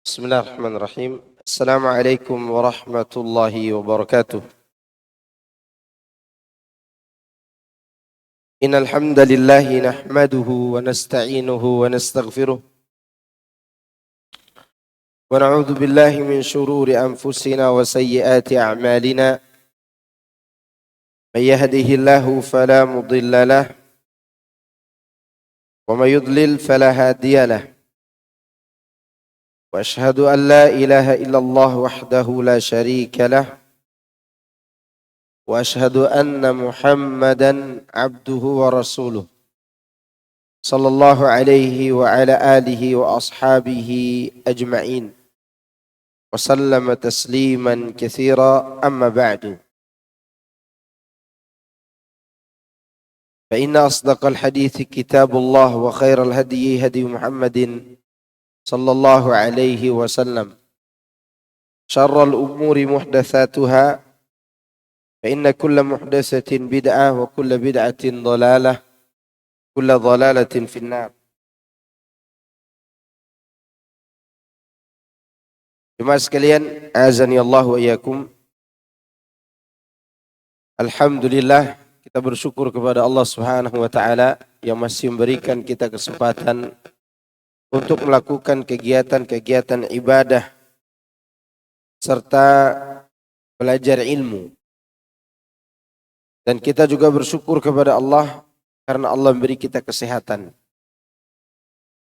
بسم الله الرحمن الرحيم. السلام عليكم ورحمة الله وبركاته. إن الحمد لله نحمده ونستعينه ونستغفره ونعوذ بالله من شرور أنفسنا وسيئات أعمالنا. من يهده الله فلا مضل له ومن يضلل فلا هادي له. وأشهد أن لا إله إلا الله وحده لا شريك له وأشهد أن محمدا عبده ورسوله صلى الله عليه وعلى آله وأصحابه أجمعين وسلم تسليما كثيرا. أما بعد، فإن أصدق الحديث كتاب الله وخير الهدي هدي محمد صلى الله عليه وسلم. شر الأمور محدثاتها فإن كل محدثة بدعة وكل بدعة ضلالة كل ضلالة في النار. Jemaah sekalian, azani Allah wa iyyakum. Alhamdulillah, kita bersyukur kepada Allah Subhanahu wa taala yang masih memberikan kita kesempatan untuk melakukan kegiatan-kegiatan ibadah serta belajar ilmu. Dan kita juga bersyukur kepada Allah karena Allah memberi kita kesehatan.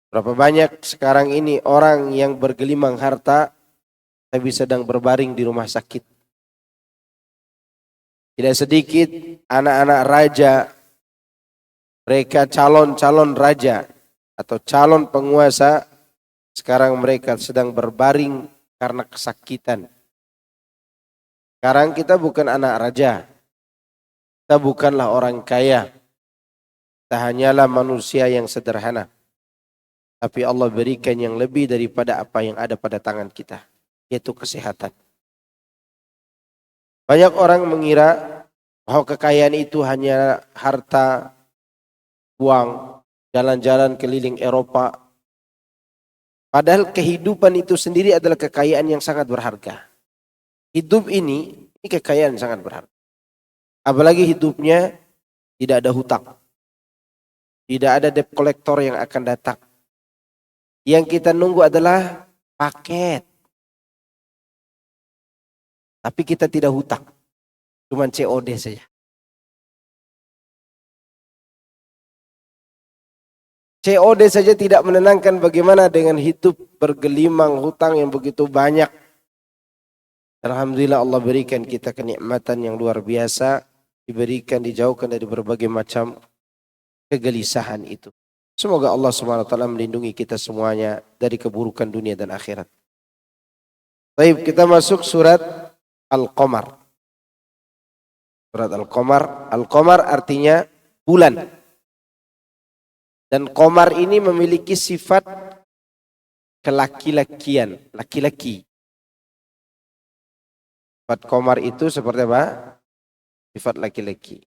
Berapa banyak sekarang ini orang yang bergelimang harta tapi sedang berbaring di rumah sakit. Tidak sedikit anak-anak raja, mereka calon-calon raja atau calon penguasa, sekarang mereka sedang berbaring karena kesakitan. Sekarang kita bukan anak raja, kita bukanlah orang kaya, kita hanyalah manusia yang sederhana. Tapi Allah berikan yang lebih daripada apa yang ada pada tangan kita, yaitu kesehatan. Banyak orang mengira bahwa kekayaan itu hanya harta, uang, jalan-jalan keliling Eropa. Padahal kehidupan itu sendiri adalah kekayaan yang sangat berharga. Hidup ini kekayaan yang sangat berharga. Apalagi hidupnya tidak ada hutang. Tidak ada debt collector yang akan datang. Yang kita nunggu adalah paket. Tapi kita tidak hutang. Cuman COD saja. COD saja tidak menenangkan, bagaimana dengan hidup bergelimang hutang yang begitu banyak. Alhamdulillah Allah berikan kita kenikmatan yang luar biasa. Diberikan, dijauhkan dari berbagai macam kegelisahan itu. Semoga Allah SWT melindungi kita semuanya dari keburukan dunia dan akhirat. Baik, kita masuk surat Al-Qamar. Surat Al-Qamar. Al-Qamar artinya bulan. Dan qamar ini memiliki sifat kelaki-lakian, laki-laki. Sifat qamar itu seperti apa? Sifat laki-laki.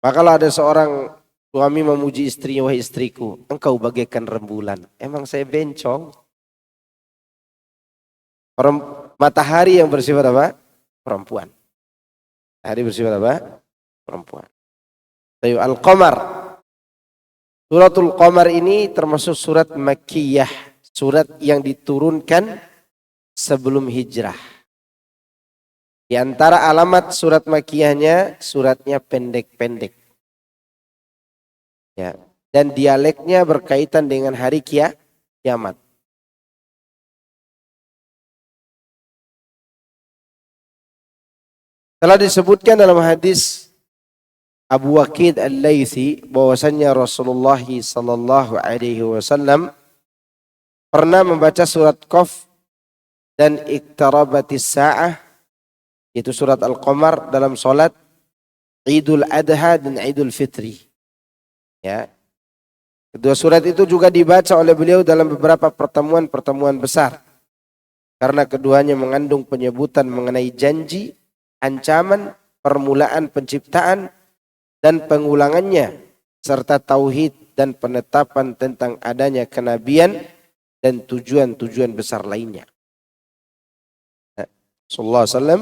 Maka kalau ada seorang suami memuji istrinya, wahai istriku, engkau bagaikan rembulan. Emang saya bencong? Matahari yang bersifat apa? Perempuan. Matahari bersifat apa? Perempuan. Al-Qamar. Suratul Qamar ini termasuk surat Makkiyah. Surat yang diturunkan sebelum hijrah. Di antara alamat surat Makkiyahnya, suratnya pendek-pendek. Ya. Dan dialeknya berkaitan dengan hari kiamat. Telah disebutkan dalam hadis Abu Waqid Al-Laythi bahwasannya Rasulullah sallallahu alaihi wasallam pernah membaca surat Qaf dan iqtarabatis sa'ah, yaitu surat Al-Qamar, dalam salat Idul Adha dan Idul Fitri. Ya. Kedua surat itu juga dibaca oleh beliau dalam beberapa pertemuan-pertemuan besar. Karena keduanya mengandung penyebutan mengenai janji, ancaman, permulaan penciptaan dan pengulangannya, serta tauhid dan penetapan tentang adanya kenabian dan tujuan-tujuan besar lainnya. Sallallahu alaihi wasallam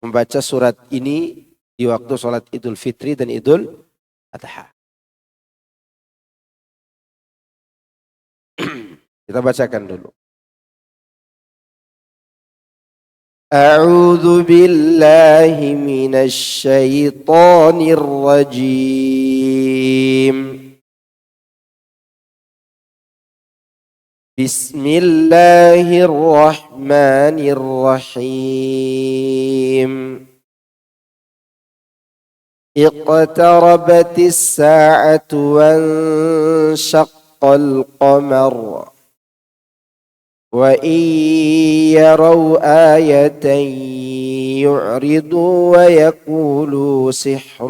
membaca surat ini di waktu sholat Idul Fitri dan Idul Adha. Kita bacakan dulu. A'udzu billahi minasy syaithanir rajim. Bismillahirrahmanirrahim. Iqtarabatis sa'atu wanshaqqal qamar. وَإِنْ يَرَوْا آيَةً يُعْرِضُوا وَيَقُولُوا سِحْرٌ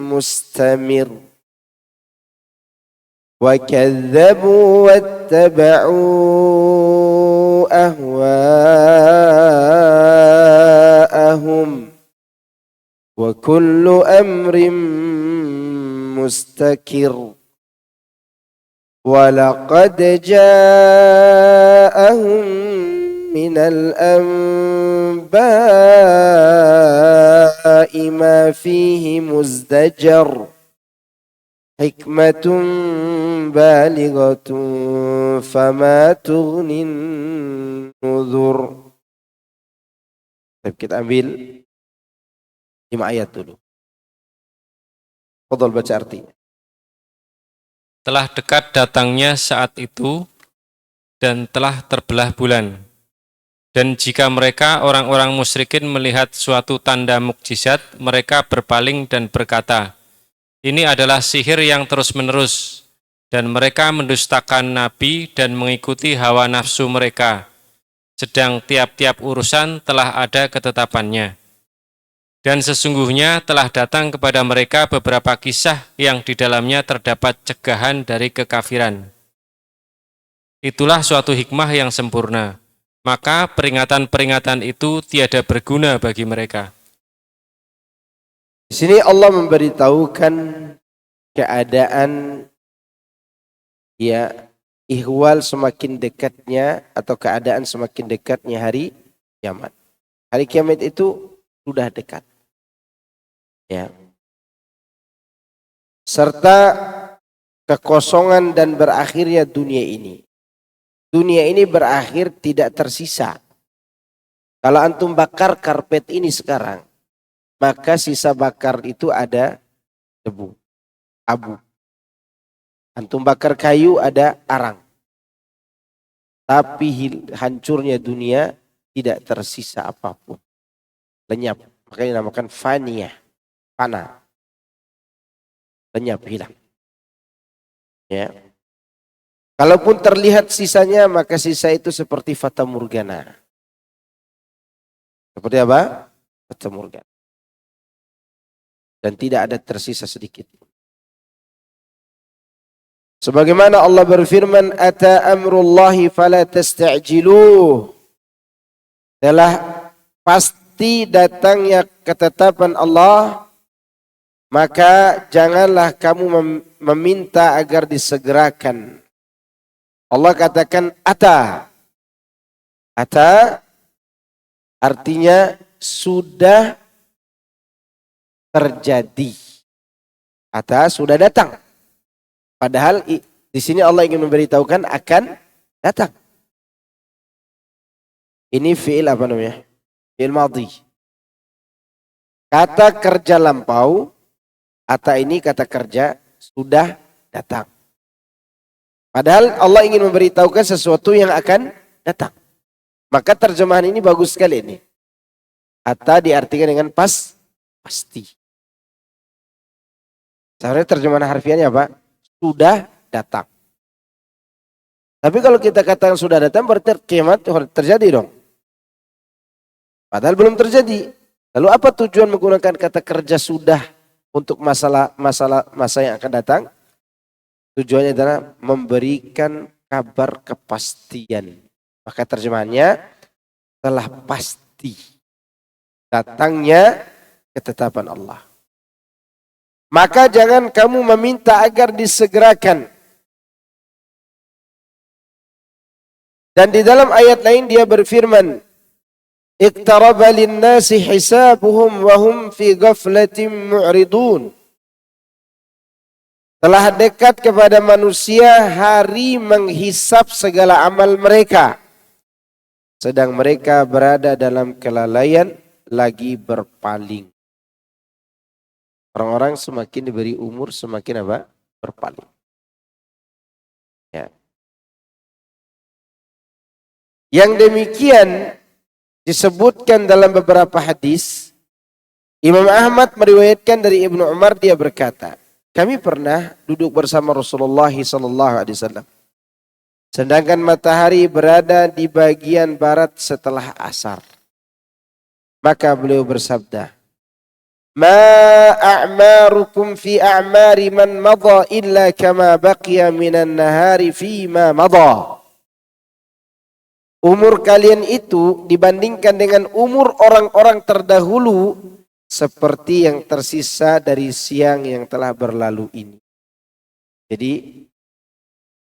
مُسْتَمِرٌ وَكَذَّبُوا وَاتَّبَعُوا أَهْوَاءَهُمْ وَكُلُّ أَمْرٍ مُسْتَقِرٌّ وَلَقَدْ جَاءَهُمْ مِنَ الْأَنْبَاءِ مَا فِيهِ مُزْدَجَرٌ حِكْمَةٌ بَالِغَةٌ فَمَا تُغْنِ النُّذُرُ. Kita ambil 5 ayat dulu. Fadhal baca artinya. Telah dekat datangnya saat itu dan telah terbelah bulan. Dan jika mereka orang-orang musyrikin melihat suatu tanda mukjizat, mereka berpaling dan berkata, ini adalah sihir yang terus-menerus. Dan mereka mendustakan Nabi dan mengikuti hawa nafsu mereka. Sedang tiap-tiap urusan telah ada ketetapannya. Dan sesungguhnya telah datang kepada mereka beberapa kisah yang di dalamnya terdapat cegahan dari kekafiran. Itulah suatu hikmah yang sempurna. Maka peringatan-peringatan itu tiada berguna bagi mereka. Di sini Allah memberitahukan keadaan ihwal semakin dekatnya atau keadaan semakin dekatnya hari kiamat. Hari kiamat itu sudah dekat. Ya. Serta kekosongan dan berakhirnya dunia ini. Dunia ini berakhir tidak tersisa. Kalau antum bakar karpet ini sekarang, maka sisa bakar itu ada debu, abu. Antum bakar kayu ada arang. Tapi hancurnya dunia tidak tersisa apapun. Lenyap. Makanya dinamakan faniyah. Fana. Lenyap, hilang. Ya. Kalaupun terlihat sisanya, maka sisa itu seperti fata morgana. Seperti apa? Fata morgana. Dan tidak ada tersisa sedikit. Sebagaimana Allah berfirman, ata amrullahi fala tasta'jiluh. Telah pasti datangnya ketetapan Allah, maka janganlah kamu meminta agar disegerakan. Allah katakan ata. Ata artinya sudah terjadi. Ata sudah datang. Padahal di sini Allah ingin memberitahukan akan datang. Ini fi'il apa namanya? Fi'il madhi. Kata kerja lampau, ata ini kata kerja sudah datang. Padahal Allah ingin memberitahukan sesuatu yang akan datang. Maka terjemahan ini bagus sekali ini. Ata diartikan dengan pasti. Sebenarnya terjemahan harfiahnya apa? Sudah datang. Tapi kalau kita katakan sudah datang berarti kiamat terjadi dong. Padahal belum terjadi. Lalu apa tujuan menggunakan kata kerja sudah untuk masa yang akan datang? Tujuannya adalah memberikan kabar kepastian. Maka terjemahannya telah pasti datangnya ketetapan Allah. Maka jangan kamu meminta agar disegerakan. Dan di dalam ayat lain dia berfirman, iqtaraba lin-nasi hisabuhum wa hum fi ghaflatin mu'ridun. Telah dekat kepada manusia hari menghisap segala amal mereka, sedang mereka berada dalam kelalaian lagi berpaling. Orang-orang semakin diberi umur semakin apa? Berpaling. Ya. Yang demikian disebutkan dalam beberapa hadis. Imam Ahmad meriwayatkan dari Ibnu Umar, dia berkata, kami pernah duduk bersama Rasulullah SAW. Sedangkan matahari berada di bagian barat setelah asar. Maka beliau bersabda, ma a'marukum fi a'mari man madha illa kama baqiya minan nahari fi ma madha. Umur kalian itu dibandingkan dengan umur orang-orang terdahulu seperti yang tersisa dari siang yang telah berlalu ini. Jadi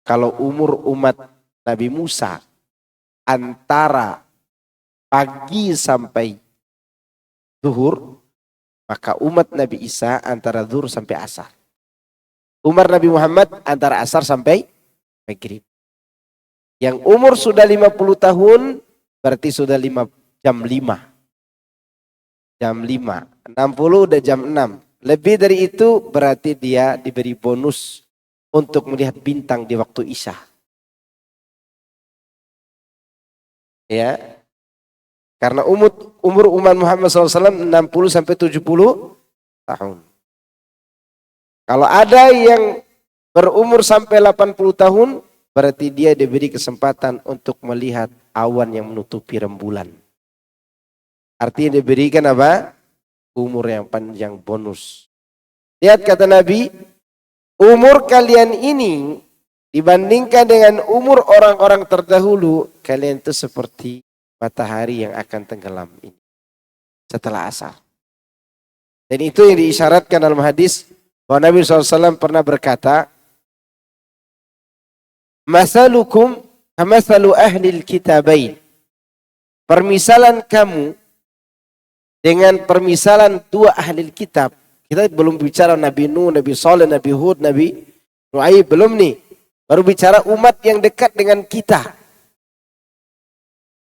kalau umur umat Nabi Musa antara pagi sampai zuhur, maka umat Nabi Isa antara zuhur sampai asar. Umar Nabi Muhammad antara asar sampai maghrib. Yang umur sudah 50 tahun berarti sudah jam 5. Jam 5, 60 udah jam 6. Lebih dari itu berarti dia diberi bonus untuk melihat bintang di waktu Isya. Ya. Karena umur umat Muhammad SAW 60 sampai 70 tahun. Kalau ada yang berumur sampai 80 tahun, berarti dia diberi kesempatan untuk melihat awan yang menutupi rembulan. Artinya diberikan apa? Umur yang panjang, bonus. Lihat kata Nabi, umur kalian ini dibandingkan dengan umur orang-orang terdahulu, kalian itu seperti matahari yang akan tenggelam ini setelah asar. Dan itu yang diisyaratkan dalam hadis bahwa Nabi SAW pernah berkata, masalukum kamasalu ahlil kitabain. Permisalan kamu dengan permisalan dua ahli kitab. Kita belum bicara Nabi Nuh, Nabi Saleh, Nabi Hud, Nabi Nu'aib, belum nih. Baru bicara umat yang dekat dengan kita.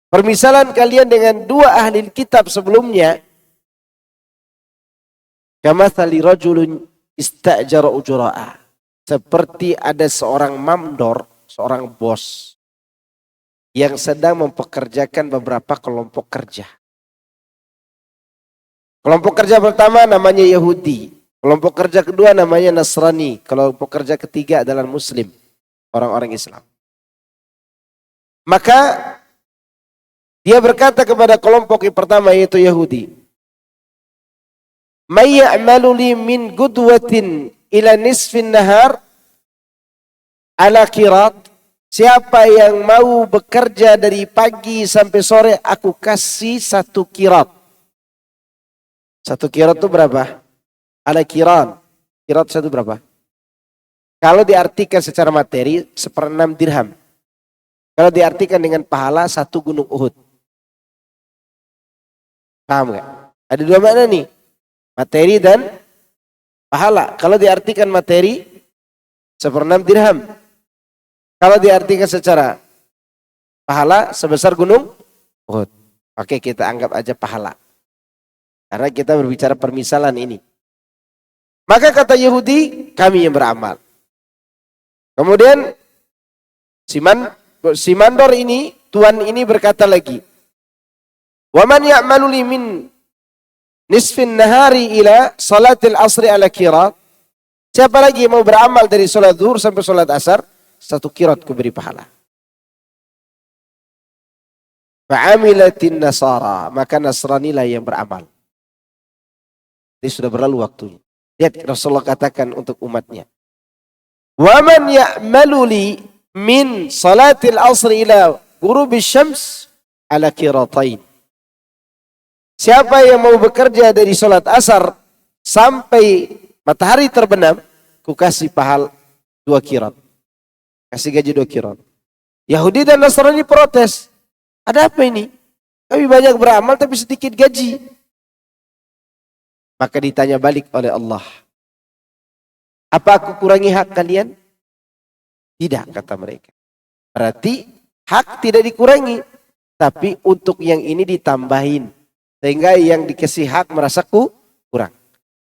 Permisalan kalian dengan dua ahli kitab sebelumnya, kamathali rajulun istajara ujura'a. Seperti ada seorang mamdor, seorang bos yang sedang mempekerjakan beberapa kelompok kerja. Kelompok kerja pertama namanya Yahudi. Kelompok kerja kedua namanya Nasrani. Kelompok kerja ketiga adalah Muslim. Orang-orang Islam. Maka dia berkata kepada kelompok yang pertama yaitu Yahudi. May ya'malu li min gudwatin ila nisfin nahar ala qirat. Siapa yang mau bekerja dari pagi sampai sore, aku kasih 1 qirat. 1 qirat itu berapa? Ala qiran. Qirat 1 berapa? Kalau diartikan secara materi, 1/6 dirham. Kalau diartikan dengan pahala, 1 gunung Uhud. Paham gak? Ada 2 makna nih. Materi dan pahala. Kalau diartikan materi, 1/6 dirham. Kalau diartikan secara pahala, sebesar gunung Uhud. Oke, kita anggap aja pahala. Karena kita berbicara permisalan ini. Maka kata Yahudi, kami yang beramal. Kemudian si mandor ini, tuan ini berkata lagi, wa man ya'malu li min nisfin nahari ila salatil asri ala qirat. Siapa lagi yang mau beramal dari salat zuhur sampai salat asar, 1 qirat ku beri pahala. Fa'amilatin nasara, maka Nasrani lah yang beramal. Ini sudah berlalu waktunya. Lihat Rasulullah katakan untuk umatnya. Wa man ya'malu li min salatil asri ila ghurubis syams ala qiratain. Siapa yang mau bekerja dari salat asar sampai matahari terbenam, ku kasih pahala 2 qirat. Kasih gaji 2 qirat. Yahudi dan Nasrani protes. Ada apa ini? Kami banyak beramal tapi sedikit gaji. Maka ditanya balik oleh Allah. Apa aku kurangi hak kalian? Tidak, kata mereka. Berarti hak tidak dikurangi. Tapi untuk yang ini ditambahin. Sehingga yang dikasih hak merasa kurang.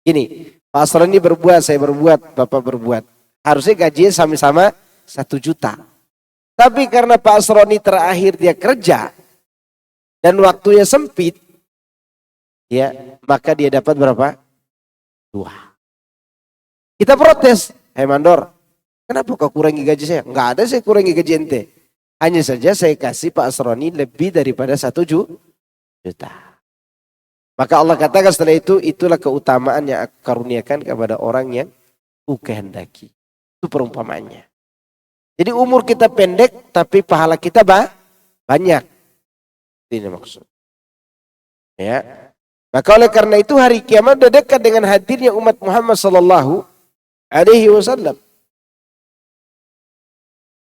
Gini, Pak Asroni berbuat, saya berbuat, Bapak berbuat. Harusnya gajinya sama-sama 1 juta. Tapi karena Pak Asroni terakhir dia kerja dan waktunya sempit, ya, maka dia dapat berapa? 2. Kita protes, hei Mandor, kenapa kau kurangi gaji saya? Enggak ada saya kurangi gaji ente. Hanya saja saya kasih Pak Asroni lebih daripada 1 juta. Maka Allah katakan setelah itu, itulah keutamaan yang aku karuniakan kepada orang yang ku kehendaki. Itu perumpamaannya. Jadi umur kita pendek, tapi pahala kita banyak. Ini maksud. Ya. Maka oleh karena itu hari kiamat sudah dekat dengan hadirnya umat Muhammad sallallahu alaihi wasallam.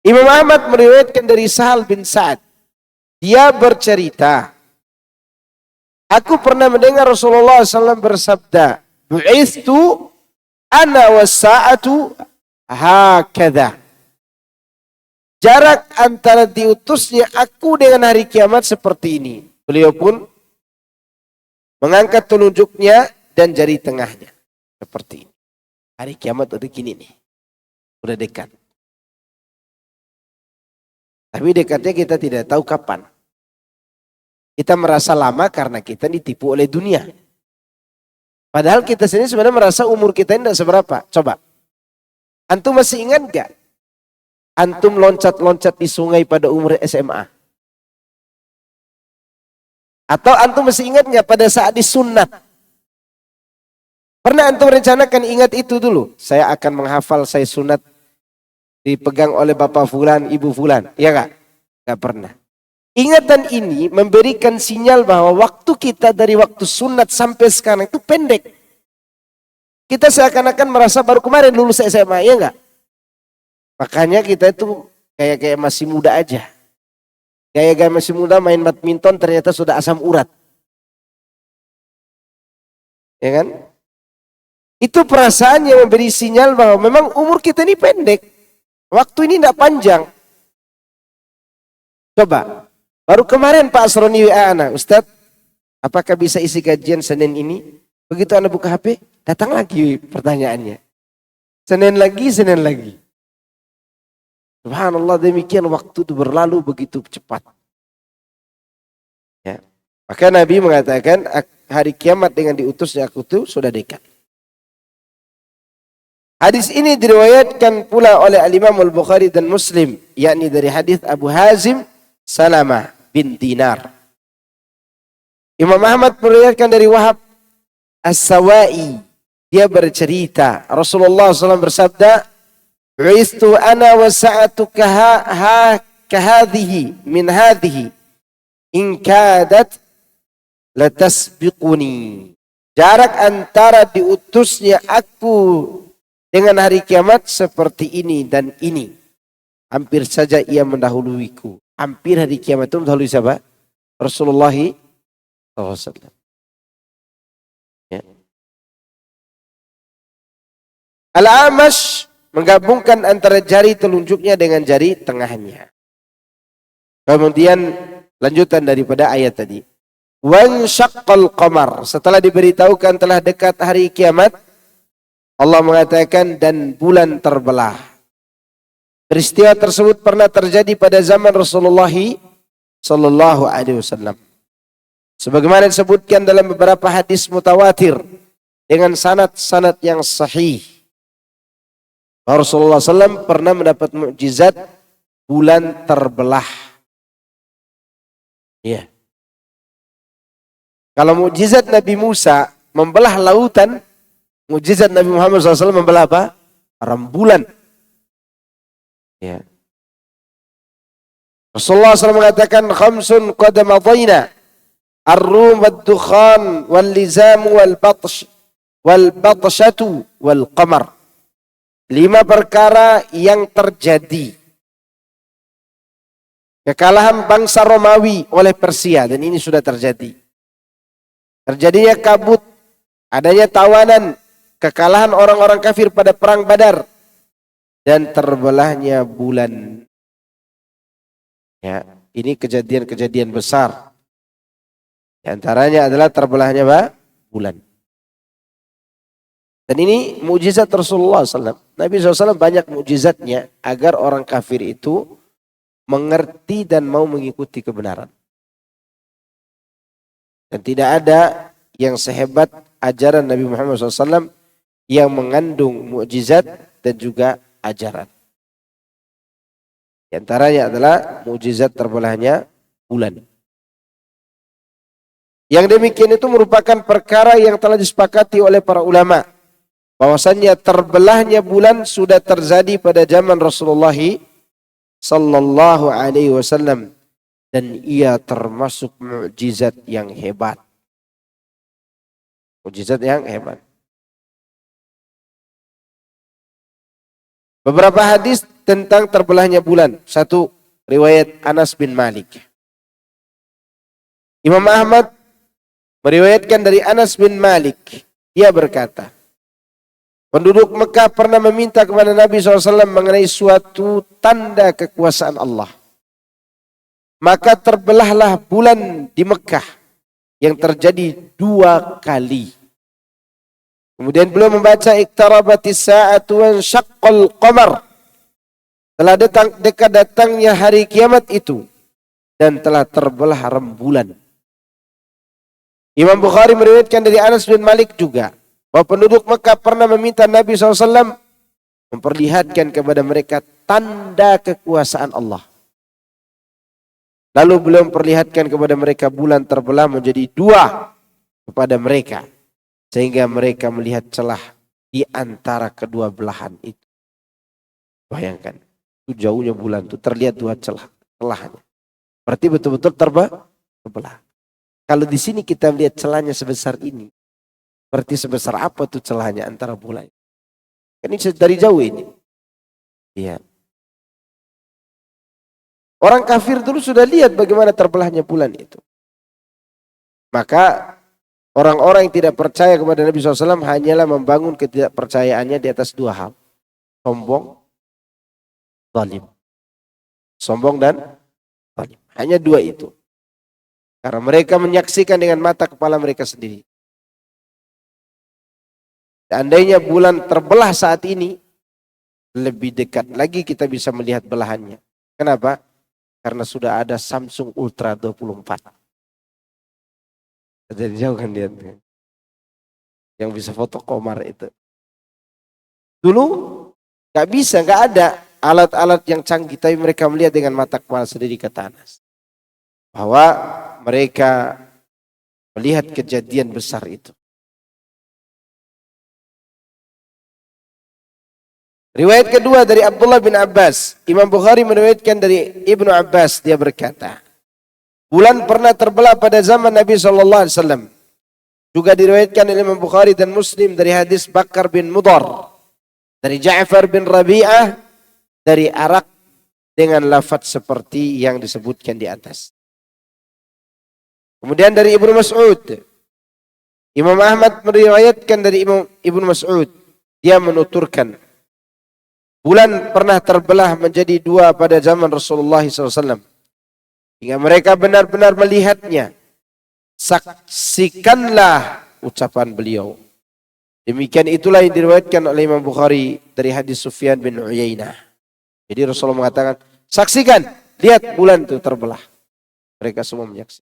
Imam Ahmad meriwayatkan dari Sahal bin Sa'ad. Dia bercerita, aku pernah mendengar Rasulullah SAW bersabda, "Bu'ithu ana was-sa'atu hakadha." Jarak antara diutusnya aku dengan hari kiamat seperti ini. Beliau pun mengangkat telunjuknya dan jari tengahnya. Seperti ini. Hari kiamat udah gini nih. Udah dekat. Tapi dekatnya kita tidak tahu kapan. Kita merasa lama karena kita ditipu oleh dunia. Padahal kita sendiri sebenarnya merasa umur kita ini tidak seberapa. Coba. Antum masih ingat gak? Antum loncat-loncat di sungai pada umur SMA. Atau antum masih ingat gak pada saat disunat? Pernah antum rencanakan ingat itu dulu? Saya akan menghafal saya sunat dipegang oleh bapak fulan, ibu fulan. Iya gak? Gak pernah. Ingatan ini memberikan sinyal bahwa waktu kita dari waktu sunat sampai sekarang itu pendek. Kita seakan-akan merasa baru kemarin lulus SMA, iya gak? Makanya kita itu kayak masih muda aja. Kayak masih muda main badminton ternyata sudah asam urat. Ya kan? Itu perasaan yang memberi sinyal bahwa memang umur kita ini pendek. Waktu ini tidak panjang. Coba. Baru kemarin Pak Asroni WA anak, Ustadz, apakah bisa isi kajian Senin ini? Begitu anak buka HP, datang lagi pertanyaannya. Senin lagi. Subhanallah, demikian waktu itu berlalu begitu cepat. Ya. Maka Nabi mengatakan hari kiamat dengan diutusnya aku itu sudah dekat. Hadis ini diriwayatkan pula oleh Al-Imam Al-Bukhari dan Muslim, yakni dari hadis Abu Hazim Salamah bin Dinar. Imam Ahmad meriwayatkan dari Wahab As-Sawai. Dia bercerita, Rasulullah SAW bersabda, "Uistu ana wa sa'atu kahadhihi min hadhihi in kadat latasbiquni." Jarak antara diutusnya aku dengan hari kiamat seperti ini dan ini. Hampir saja ia mendahuluiku. Hampir hari kiamat itu mendahului siapa? Rasulullah SAW. Ya. Al-Amash menggabungkan antara jari telunjuknya dengan jari tengahnya. Kemudian lanjutan daripada ayat tadi. Wanshaqqal qamar. Setelah diberitahukan telah dekat hari kiamat, Allah mengatakan dan bulan terbelah. Peristiwa tersebut pernah terjadi pada zaman Rasulullah sallallahu alaihi wasallam. Sebagaimana disebutkan dalam beberapa hadis mutawatir dengan sanad-sanad yang sahih. Rasulullah SAW pernah mendapat mukjizat bulan terbelah. Ya. Kalau mukjizat Nabi Musa membelah lautan, mukjizat Nabi Muhammad SAW membelah apa? Rembulan. Ya. Rasulullah SAW mengatakan khamsun qad madayna ar-rum wad-dukhan wal-lizam wal-batshatu wal-qamar. 5 perkara yang terjadi kekalahan bangsa Romawi oleh Persia, dan ini sudah terjadi. Terjadinya kabut, adanya tawanan, kekalahan orang-orang kafir pada perang Badar, dan terbelahnya bulan. Ya, ini kejadian-kejadian besar. Di antaranya adalah terbelahnya bulan. Dan ini mukjizat Rasulullah SAW. Nabi SAW banyak mukjizatnya agar orang kafir itu mengerti dan mau mengikuti kebenaran. Dan tidak ada yang sehebat ajaran Nabi Muhammad SAW yang mengandung mukjizat dan juga ajaran. Di antaranya adalah mukjizat terbelahnya bulan. Yang demikian itu merupakan perkara yang telah disepakati oleh para ulama. Bahwasannya terbelahnya bulan sudah terjadi pada zaman Rasulullah sallallahu alaihi wasallam, dan ia termasuk mukjizat yang hebat. Mukjizat yang hebat. Beberapa hadis tentang terbelahnya bulan. Satu, riwayat Anas bin Malik. Imam Ahmad meriwayatkan dari Anas bin Malik. Dia berkata, penduduk Mekah pernah meminta kepada Nabi SAW mengenai suatu tanda kekuasaan Allah. Maka terbelahlah bulan di Mekah yang terjadi 2 kali. Kemudian beliau membaca iqtarabatis sa'atu wa syaqqal qamar. Telah dekat datangnya hari kiamat itu dan telah terbelah rembulan. Imam Bukhari meriwayatkan dari Anas bin Malik juga bahwa penduduk Mekah pernah meminta Nabi SAW memperlihatkan kepada mereka tanda kekuasaan Allah. Lalu beliau memperlihatkan kepada mereka bulan terbelah menjadi 2 kepada mereka, sehingga mereka melihat celah di antara kedua belahan itu. Bayangkan, itu jauhnya bulan itu terlihat 2 celahnya. Berarti betul-betul terbelah. Kalau di sini kita melihat celahnya sebesar ini, berarti sebesar apa tuh celahnya antara bulan? Kan ini dari jauh ini. Iya. Orang kafir dulu sudah lihat bagaimana terbelahnya bulan itu. Maka orang-orang yang tidak percaya kepada Nabi SAW hanyalah membangun ketidakpercayaannya di atas 2 hal. Sombong, zalim. Sombong dan zalim. Hanya 2 itu. Karena mereka menyaksikan dengan mata kepala mereka sendiri. Seandainya bulan terbelah saat ini, lebih dekat lagi kita bisa melihat belahannya. Kenapa? Karena sudah ada Samsung Ultra 24. Jadi jauh kan dia. Yang bisa foto komar itu. Dulu gak bisa, gak ada alat-alat yang canggih. Tapi mereka melihat dengan mata kepala sendiri, kata Anas. Bahwa mereka melihat kejadian besar itu. Riwayat kedua dari Abdullah bin Abbas. Imam Bukhari meriwayatkan dari Ibnu Abbas. Dia berkata, bulan pernah terbelah pada zaman Nabi SAW. Juga diriwayatkan oleh Imam Bukhari dan Muslim dari hadis Bakar bin Mudhar. Dari Ja'far bin Rabi'ah. Dari Arak dengan lafaz seperti yang disebutkan di atas. Kemudian dari Ibnu Mas'ud. Imam Ahmad meriwayatkan dari Ibnu Mas'ud. Dia menuturkan, bulan pernah terbelah menjadi 2 pada zaman Rasulullah SAW. Hingga mereka benar-benar melihatnya. Saksikanlah ucapan beliau. Demikian itulah yang diriwayatkan oleh Imam Bukhari dari hadis Sufyan bin Uyainah. Jadi Rasulullah mengatakan, saksikan, lihat bulan itu terbelah. Mereka semua menyaksikan.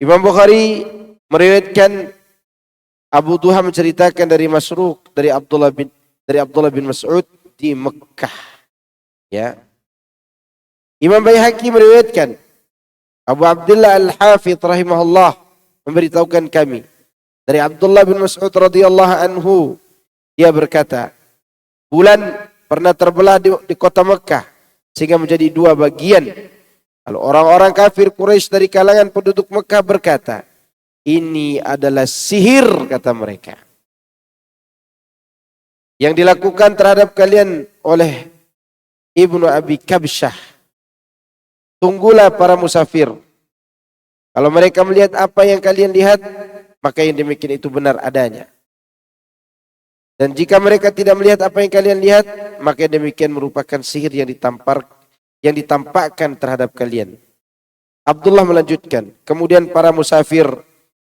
Imam Bukhari meriwayatkan, Abu Duha menceritakan dari Masruq dari Abdullah bin Mas'ud di Mekah. Ya. Imam Baihaqi meriwayatkan, Abu Abdullah Al-Hafidh rahimahullah memberitahukan kami dari Abdullah bin Mas'ud radhiyallahu anhu, dia berkata, bulan pernah terbelah di kota Mekah sehingga menjadi 2 bagian. Lalu orang-orang kafir Quraisy dari kalangan penduduk Mekah berkata, ini adalah sihir, kata mereka, yang dilakukan terhadap kalian oleh ibnu Abi Kabsyah, tunggulah para musafir. Kalau mereka melihat apa yang kalian lihat, maka yang demikian itu benar adanya. Dan jika mereka tidak melihat apa yang kalian lihat, maka yang demikian merupakan sihir yang ditampakkan terhadap kalian. Abdullah melanjutkan, kemudian para musafir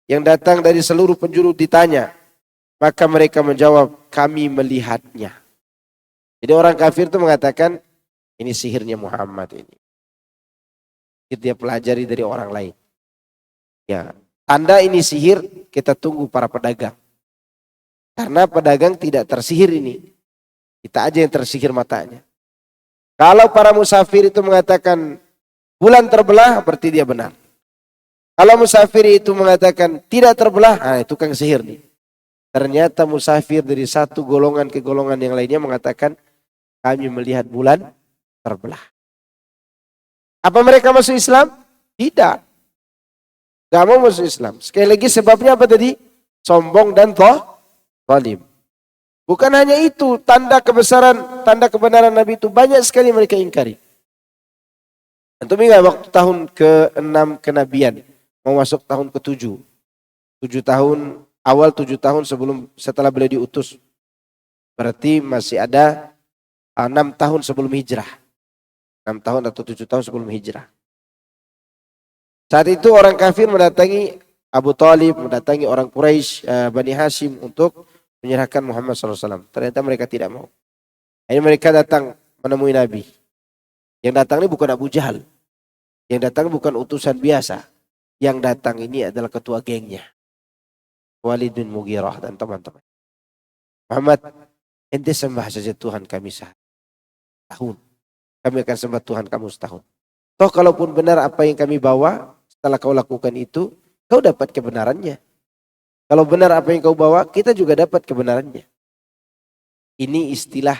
yang datang dari seluruh penjuru ditanya, maka mereka menjawab, kami melihatnya. Jadi orang kafir itu mengatakan, ini sihirnya Muhammad ini. Dia pelajari dari orang lain. Ya, tanda ini sihir, kita tunggu para pedagang. Karena pedagang tidak tersihir ini. Kita aja yang tersihir matanya. Kalau para musafir itu mengatakan bulan terbelah, berarti dia benar. Kalau musafir itu mengatakan tidak terbelah, nah tukang sihir nih. Ternyata musafir dari satu golongan ke golongan yang lainnya mengatakan kami melihat bulan terbelah. Apa mereka masuk Islam? Tidak. Gak mau masuk Islam. Sekali lagi sebabnya apa tadi? Sombong dan zalim. Bukan hanya itu, tanda kebesaran, tanda kebenaran Nabi itu banyak sekali mereka ingkari. Antum ingat waktu tahun ke-6 kenabian, mau masuk tahun ke-7. 7 tahun, awal 7 tahun setelah beliau diutus. Berarti masih ada 6 tahun sebelum hijrah. 6 tahun atau 7 tahun sebelum hijrah. Saat itu orang kafir mendatangi Abu Thalib, mendatangi orang Quraisy, Bani Hashim untuk menyerahkan Muhammad SAW. Ternyata mereka tidak mau. Akhirnya mereka datang menemui Nabi. Yang datang ini bukan Abu Jahal. Yang datang bukan utusan biasa. Yang datang ini adalah ketua gengnya, Walid bin Mughirah dan teman-teman. Muhammad, ente sembah saja Tuhan kami setahun. Kami akan sembah Tuhan kamu setahun. Toh kalaupun benar apa yang kami bawa, setelah kau lakukan itu, kau dapat kebenarannya. Kalau benar apa yang kau bawa, kita juga dapat kebenarannya. Ini istilah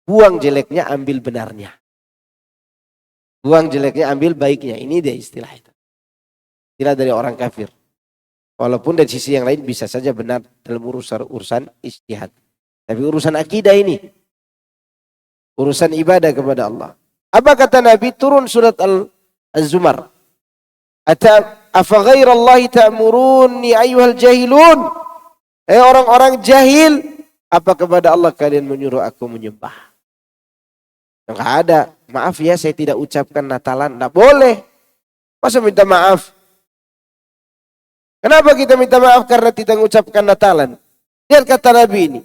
buang jeleknya, ambil benarnya. Buang jeleknya, ambil baiknya. Ini dia istilah itu. Istilah dari orang kafir. Walaupun dari sisi yang lain bisa saja benar dalam urusan ijtihad. Tapi urusan akidah ini, urusan ibadah kepada Allah. Apa kata Nabi? Turun surat Az-Zumar. Afa ghairallahi ta'muruni ayyuhal jahilun. Orang-orang jahil, apa kepada Allah kalian menyuruh aku menyembah? Enggak ada. Maaf ya, saya tidak ucapkan Natalan. Enggak boleh. Masa minta maaf? Kenapa kita minta maaf? Karena tidak mengucapkan Natalan. Lihat kata Nabi ini.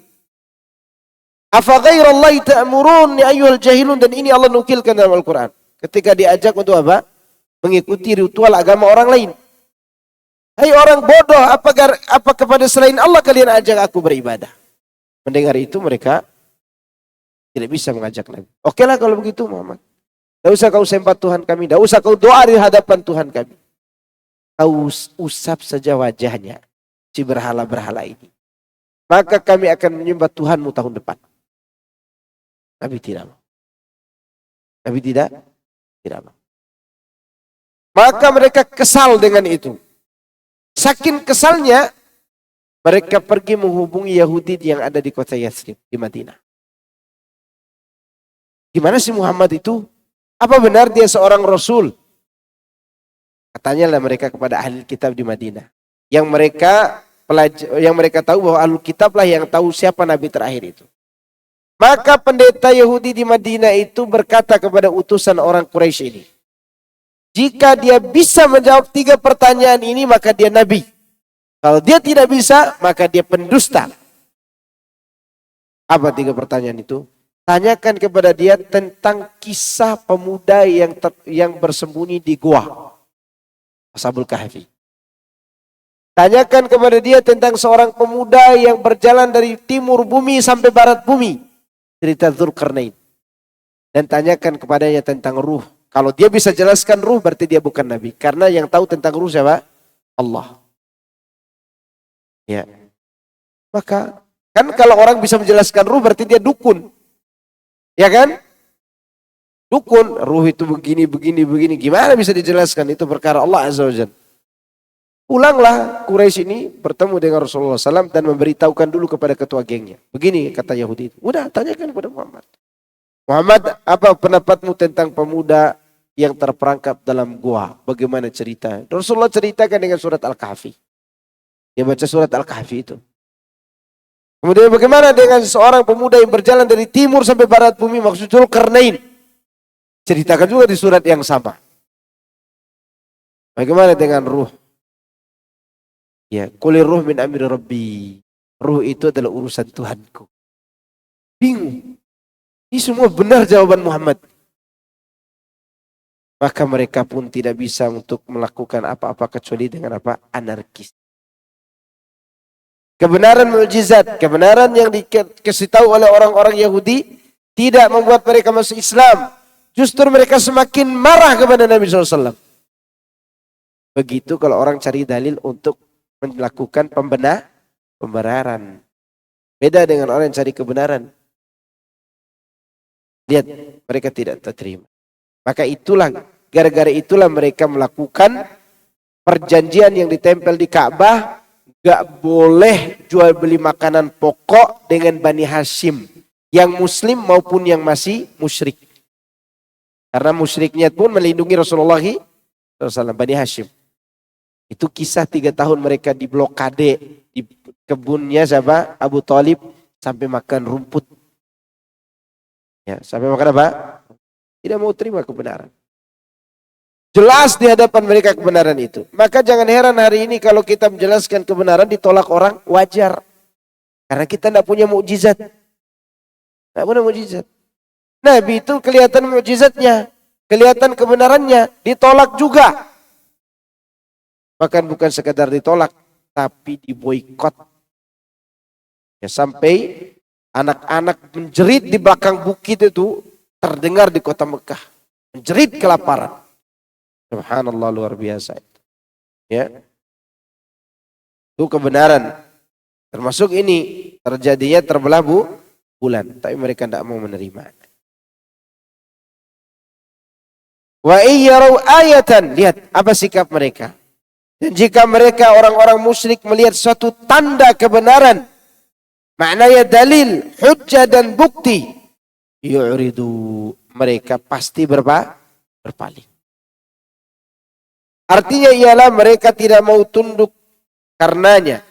Afa ghairallahi ta'muruni ayyuhal jahilun. Dan ini Allah nukilkan dalam Al-Quran. Ketika diajak untuk apa? Mengikuti ritual agama orang lain. Hai orang bodoh, apa kepada selain Allah kalian ajak aku beribadah? Mendengar itu mereka tidak bisa mengajak Nabi. Oke lah kalau begitu Muhammad. Tidak usah kau sembah Tuhan kami. Tidak usah kau doa di hadapan Tuhan kami. Kau usap saja wajahnya si berhala-berhala ini. Maka kami akan menyembah Tuhanmu tahun depan. Nabi tidak mau. Nabi tidak mau. Maka mereka kesal dengan itu. Saking kesalnya, mereka pergi menghubungi Yahudi yang ada di kota Yathrib, di Madinah. Gimana sih Muhammad itu? Apa benar dia seorang Rasul? Katanya lah mereka kepada ahli kitab di Madinah. Yang mereka tahu bahwa ahli kitab lah yang tahu siapa Nabi terakhir itu. Maka pendeta Yahudi di Madinah itu berkata kepada utusan orang Quraisy ini. Jika dia bisa menjawab 3 pertanyaan ini, maka dia Nabi. Kalau dia tidak bisa, maka dia pendusta. Apa 3 pertanyaan itu? Tanyakan kepada dia tentang kisah pemuda yang bersembunyi di gua. Ashabul Kahfi. Tanyakan kepada dia tentang seorang pemuda yang berjalan dari timur bumi sampai barat bumi. Cerita Dzulkarnain. Dan tanyakan kepadanya tentang ruh. Kalau dia bisa jelaskan ruh, berarti dia bukan Nabi. Karena yang tahu tentang ruh siapa? Allah. Ya. Maka, kan kalau orang bisa menjelaskan ruh, berarti dia dukun. Ya kan? Dukun, ruh itu begini. Gimana bisa dijelaskan? Itu perkara Allah Azza wa Jalla. Pulanglah Quraisy ini bertemu dengan Rasulullah SAW dan memberitahukan dulu kepada ketua gengnya. Begini kata Yahudi itu. Udah, tanyakan kepada Muhammad. Muhammad, apa pendapatmu tentang pemuda yang terperangkap dalam gua? Bagaimana cerita? Rasulullah ceritakan dengan surat Al-Kahfi. Dia baca surat Al-Kahfi itu. Kemudian bagaimana dengan seorang pemuda yang berjalan dari timur sampai barat bumi, maksud Dzulkarnain? Ceritakan juga di surat yang sama. Bagaimana dengan ruh? Ya, kulir ruh min amri rabbi. Ruh itu adalah urusan Tuhanku. Bingung. Ini semua benar jawaban Muhammad. Maka mereka pun tidak bisa untuk melakukan apa-apa kecuali dengan apa? Anarkis. Kebenaran mukjizat, kebenaran yang dikasih tahu oleh orang-orang Yahudi tidak membuat mereka masuk Islam. Justru mereka semakin marah kepada Nabi SAW. Begitu kalau orang cari dalil untuk melakukan pembenaran. Beda dengan orang yang cari kebenaran. Lihat, mereka tidak terima. Maka itulah, gara-gara itulah mereka melakukan perjanjian yang ditempel di Ka'bah. Gak boleh jual beli makanan pokok dengan Bani Hashim. Yang muslim maupun yang masih musyrik. Karena musyriknya pun melindungi Rasulullah SAW, Bani Hashim. Itu kisah 3 tahun mereka diblokade di kebunnya siapa? Abu Thalib sampai makan rumput. Ya, sampai makan apa? Tidak mau terima kebenaran. Jelas di hadapan mereka kebenaran itu. Maka jangan heran hari ini kalau kita menjelaskan kebenaran ditolak orang, wajar. Karena kita tidak punya mukjizat. Tidak punya mukjizat. Nabi itu kelihatan mukjizatnya, kelihatan kebenarannya, ditolak juga. Bahkan bukan sekadar ditolak, tapi diboikot. Ya, sampai anak-anak menjerit di belakang bukit itu terdengar di kota Mekah. Menjerit kelaparan. Subhanallah, luar biasa. Ya. Itu kebenaran. Termasuk ini terjadinya terbelah bulan. Tapi mereka tidak mau menerima. Wa iyyarau ayatan. Lihat apa sikap mereka. Dan jika mereka orang-orang musyrik melihat suatu tanda kebenaran. Maknanya dalil, hujjah dan bukti. Yu'ridu. Mereka pasti berpaling. Artinya ialah mereka tidak mau tunduk karenanya.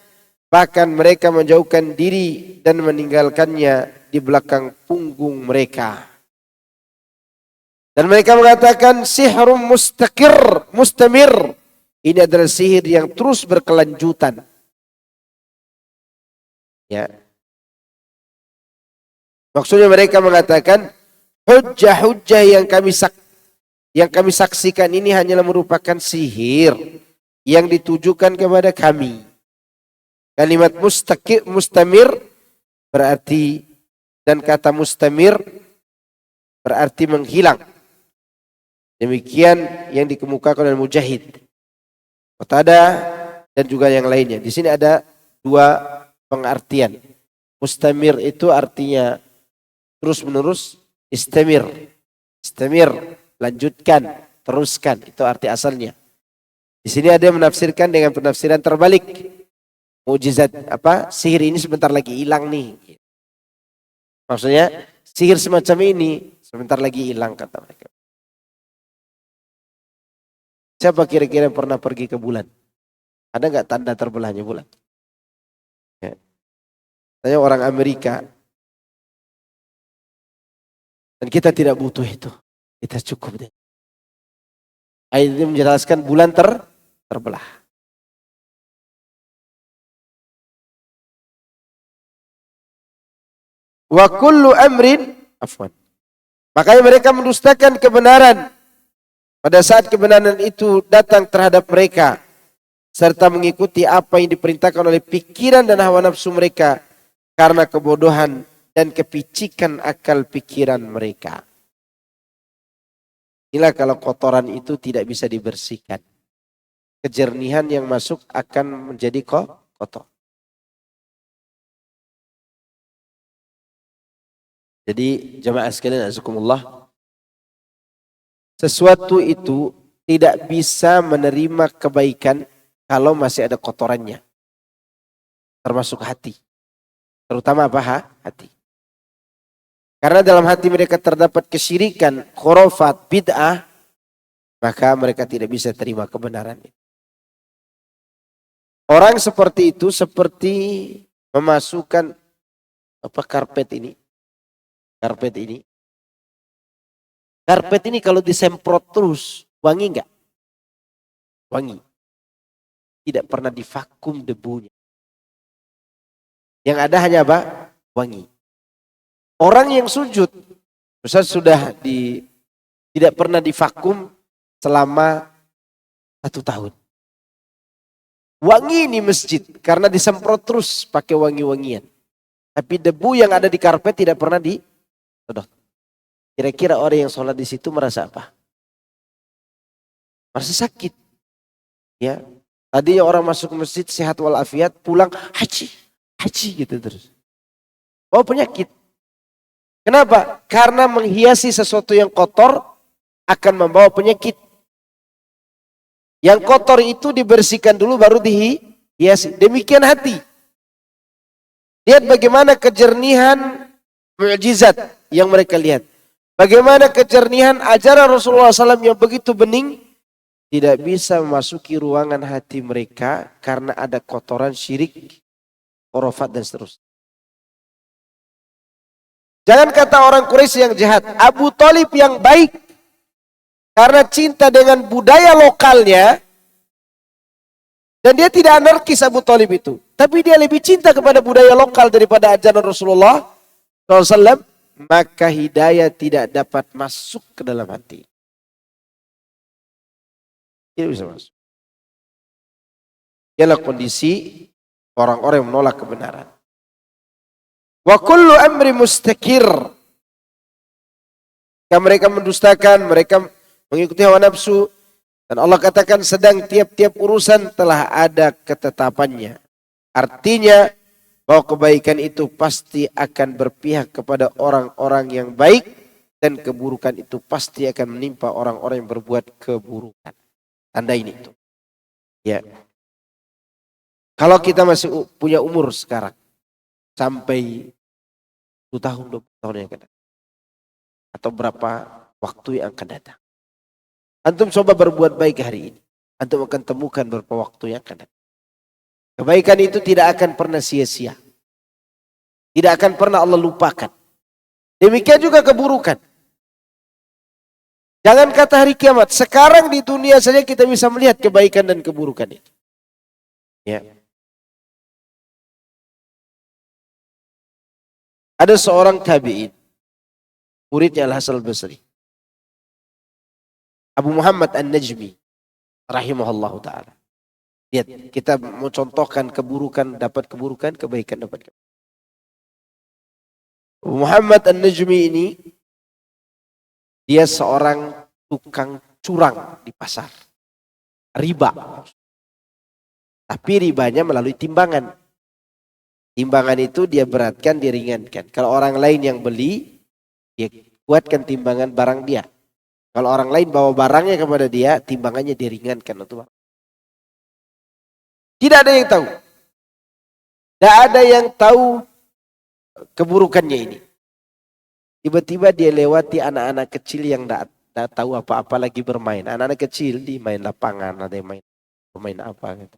Bahkan mereka menjauhkan diri dan meninggalkannya di belakang punggung mereka. Dan mereka mengatakan sihrum mustamir. Ini adalah sihir yang terus berkelanjutan. Ya. Maksudnya mereka mengatakan hujjah-hujjah yang kami saksikan ini hanyalah merupakan sihir yang ditujukan kepada kami. Kalimat mustamir berarti, dan kata mustamir berarti menghilang. Demikian yang dikemukakan oleh Mujahid, Qatadah dan juga yang lainnya. Di sini ada 2 pengartian. Mustamir itu artinya terus menerus, istamir, lanjutkan, teruskan, itu arti asalnya. Di sini ada yang menafsirkan dengan penafsiran terbalik. Mukjizat apa? Sihir ini sebentar lagi hilang nih. Maksudnya sihir semacam ini sebentar lagi hilang, kata mereka. Siapa kira-kira yang pernah pergi ke bulan? Ada nggak tanda terbelahnya bulan? Ya. Saya orang Amerika. Dan kita tidak butuh itu. Kita cukup deh. Ayat ini menjelaskan bulan terbelah. Wa kullu amrin afwan. Makanya mereka mendustakan kebenaran pada saat kebenaran itu datang terhadap mereka, serta mengikuti apa yang diperintahkan oleh pikiran dan hawa nafsu mereka karena kebodohan dan kepicikan akal pikiran mereka. Inilah kalau kotoran itu tidak bisa dibersihkan, kejernihan yang masuk akan menjadi kotor. Jadi jemaah sekalian azakumullah, sesuatu itu tidak bisa menerima kebaikan kalau masih ada kotorannya. Termasuk hati. Terutama apa? Hati. Karena dalam hati mereka terdapat kesyirikan, khurafat, bid'ah, maka mereka tidak bisa terima kebenaran. Orang seperti itu seperti memasukkan karpet ini. Karpet ini kalau disemprot terus, wangi enggak? Wangi. Tidak pernah divakum debunya. Yang ada hanya apa? Wangi. Orang yang sujud, Ustaz tidak pernah divakum selama 1 tahun. Wangi ini masjid karena disemprot terus pakai wangi-wangian. Tapi debu yang ada di karpet tidak pernah disedot. Kira-kira orang yang sholat di situ merasa apa? Merasa sakit. Ya. Tadinya orang masuk ke masjid sehat walafiat, pulang haji gitu terus. Oh, penyakit. Kenapa? Karena menghiasi sesuatu yang kotor akan membawa penyakit. Yang kotor itu dibersihkan dulu baru dihiasi. Demikian hati. Lihat bagaimana kejernihan mukjizat yang mereka lihat. Bagaimana kejernihan ajaran Rasulullah SAW yang begitu bening tidak bisa memasuki ruangan hati mereka karena ada kotoran syirik, khurafat dan seterusnya. Jangan kata orang Quraisy yang jahat, Abu Thalib yang baik karena cinta dengan budaya lokalnya dan dia tidak anarkis Abu Thalib itu. Tapi dia lebih cinta kepada budaya lokal daripada ajaran Rasulullah SAW. Maka hidayah tidak dapat masuk ke dalam hati. Tidak bisa masuk. Ialah kondisi orang-orang yang menolak kebenaran. Wa kullu amri mustakir. Mereka mendustakan, mereka mengikuti hawa nafsu. Dan Allah katakan sedang tiap-tiap urusan telah ada ketetapannya. Artinya bahwa kebaikan itu pasti akan berpihak kepada orang-orang yang baik. Dan keburukan itu pasti akan menimpa orang-orang yang berbuat keburukan. Tanda ini itu. Ya. Kalau kita masih punya umur sekarang. Sampai 1 tahun, 20 tahun yang akan datang. Atau berapa waktu yang akan datang. Antum coba berbuat baik hari ini. Antum akan temukan beberapa waktu yang akan datang. Kebaikan itu tidak akan pernah sia-sia. Tidak akan pernah Allah lupakan. Demikian juga keburukan. Jangan kata hari kiamat. Sekarang di dunia saja kita bisa melihat kebaikan dan keburukan itu. Ya. Ada seorang tabi'in. Muridnya Al-Hasan Al-Basri. Abu Muhammad An-Najmi. Rahimahullahu ta'ala. Lihat, kita mau contohkan keburukan dapat keburukan, kebaikan dapat kebaikan. Muhammad An-Najmi ini, dia seorang tukang curang di pasar. Riba. Tapi ribanya melalui timbangan. Timbangan itu dia beratkan, dia ringankan. Kalau orang lain yang beli, dia kuatkan timbangan barang dia. Kalau orang lain bawa barangnya kepada dia, timbangannya diringankan. Tidak ada yang tahu. Tidak ada yang tahu keburukannya ini. Tiba-tiba dia lewati anak-anak kecil yang tidak tahu apa-apa lagi bermain. Anak-anak kecil di main lapangan, ada yang main apa gitu.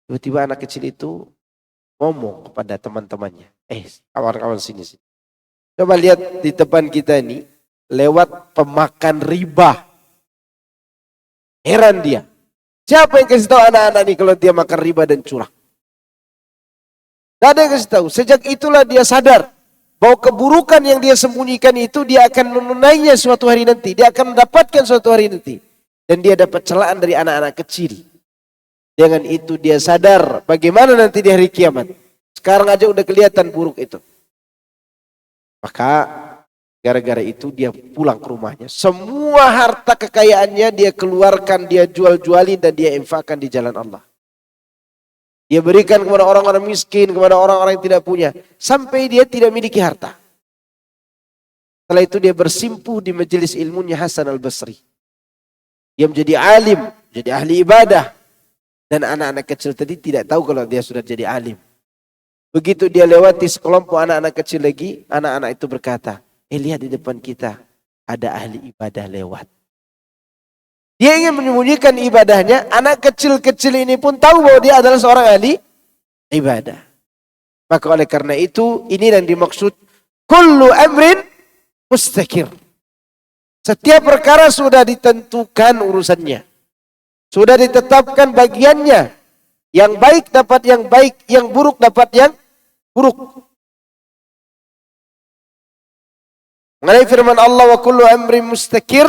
Tiba-tiba anak kecil itu ngomong kepada teman-temannya. Kawan-kawan sini. Coba lihat di depan kita ini, lewat pemakan riba. Heran dia. Siapa yang kasih tahu anak-anak ini kalau dia makan riba dan curang? Tidak ada yang kasih tahu. Sejak itulah dia sadar bahwa keburukan yang dia sembunyikan itu dia akan menunainya suatu hari nanti. Dia akan mendapatkan suatu hari nanti. Dan dia dapat celaan dari anak-anak kecil. Dengan itu dia sadar bagaimana nanti di hari kiamat. Sekarang aja udah kelihatan buruk itu. Maka gara-gara itu dia pulang ke rumahnya. Semua harta kekayaannya dia keluarkan, dia jual-jualin dan dia infakkan di jalan Allah. Dia berikan kepada orang-orang miskin, kepada orang-orang yang tidak punya. Sampai dia tidak memiliki harta. Setelah itu dia bersimpuh di majelis ilmunya Hasan Al-Basri. Dia menjadi alim, jadi ahli ibadah. Dan anak-anak kecil tadi tidak tahu kalau dia sudah jadi alim. Begitu dia lewati sekelompok anak-anak kecil lagi, anak-anak itu berkata, lihat di depan kita ada ahli ibadah lewat. Dia ingin menyembunyikan ibadahnya, anak kecil-kecil ini pun tahu bahwa dia adalah seorang ahli ibadah. Maka oleh karena itu, ini yang dimaksud kullu amrin mustakir. Setiap perkara sudah ditentukan urusannya. Sudah ditetapkan bagiannya. Yang baik dapat yang baik, yang buruk dapat yang buruk. Mengenai firman Allah wa kullu amrin mustakir,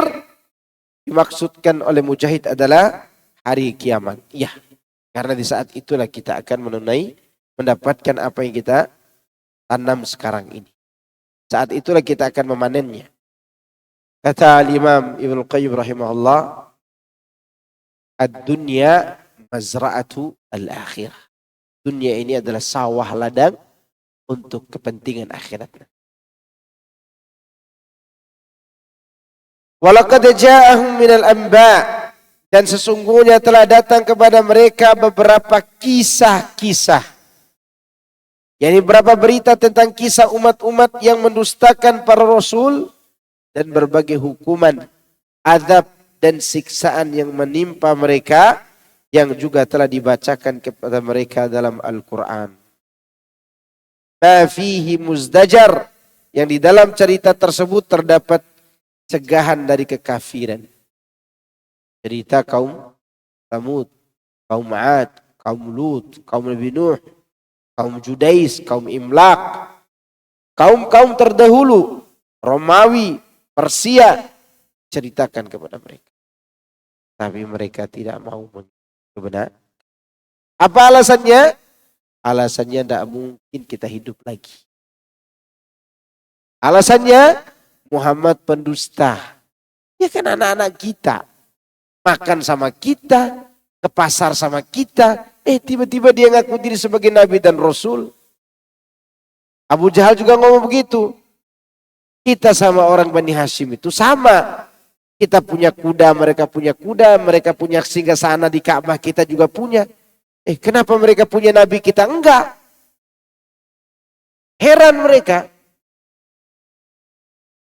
dimaksudkan oleh Mujahid adalah hari kiamat. Ya, karena di saat itulah kita akan mendapatkan apa yang kita tanam sekarang ini. Saat itulah kita akan memanennya. Kata Imam Ibnu Qayyim rahimahullah, ad-dunya mazra'atu al-akhirah. Dunia ini adalah sawah ladang untuk kepentingan akhirat. Walaqad ja'ahum minal anba', dan sesungguhnya telah datang kepada mereka beberapa kisah-kisah. yakni beberapa berita tentang kisah umat-umat yang mendustakan para rasul dan berbagai hukuman, azab dan siksaan yang menimpa mereka yang juga telah dibacakan kepada mereka dalam Al-Quran. Ma fihi muzdajar, yang di dalam cerita tersebut terdapat cegahan dari kekafiran. Cerita kaum Thamud, kaum Ad, kaum Lut, kaum Nabi Nuh, kaum Judais, kaum Imlaq, kaum-kaum terdahulu, Romawi, Persia, ceritakan kepada mereka. Tapi mereka tidak mau benar. Apa alasannya? Alasannya tidak mungkin kita hidup lagi. Alasannya Muhammad pendusta. Dia kan anak-anak kita. Makan sama kita, ke pasar sama kita. Tiba-tiba dia ngaku diri sebagai Nabi dan Rasul. Abu Jahal juga ngomong begitu. Kita sama orang Bani Hashim itu sama. Kita punya kuda, mereka punya kuda. Mereka punya singgasana di Ka'bah, kita juga punya. Kenapa mereka punya Nabi, kita enggak? Heran mereka.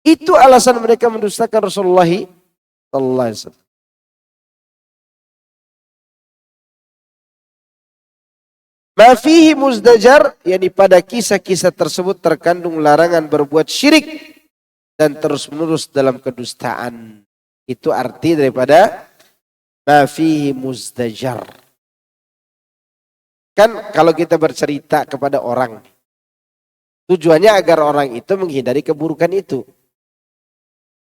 Itu alasan mereka mendustakan Rasulullah sallallahu alaihi wasallam. Ma fihi muzdajar, yakni pada kisah-kisah tersebut terkandung larangan berbuat syirik dan terus-menerus dalam kedustaan. Itu arti daripada ma fihi muzdajar. Kan kalau kita bercerita kepada orang, tujuannya agar orang itu menghindari keburukan itu.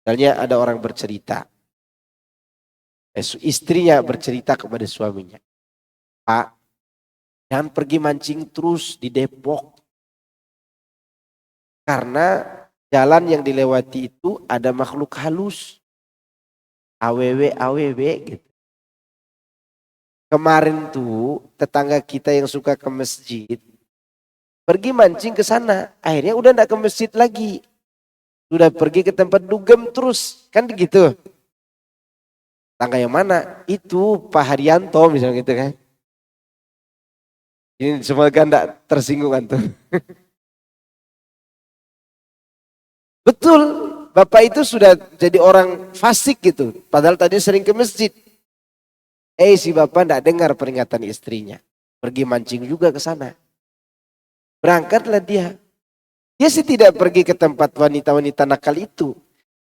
Misalnya ada orang bercerita, istrinya bercerita kepada suaminya, Pak, jangan pergi mancing terus di Depok. Karena jalan yang dilewati itu ada makhluk halus. AWW gitu. Kemarin tuh tetangga kita yang suka ke masjid, pergi mancing ke sana. Akhirnya udah gak ke masjid lagi. Sudah pergi ke tempat dugem terus. Kan gitu. Tangga yang mana? Itu Pak Haryanto misalnya gitu kan. Ini semoga enggak tersinggung tuh. Betul, Bapak itu sudah jadi orang fasik gitu. Padahal tadi sering ke masjid. Si Bapak enggak dengar peringatan istrinya. Pergi mancing juga ke sana. Berangkatlah dia. Dia sih tidak pergi ke tempat wanita-wanita nakal itu.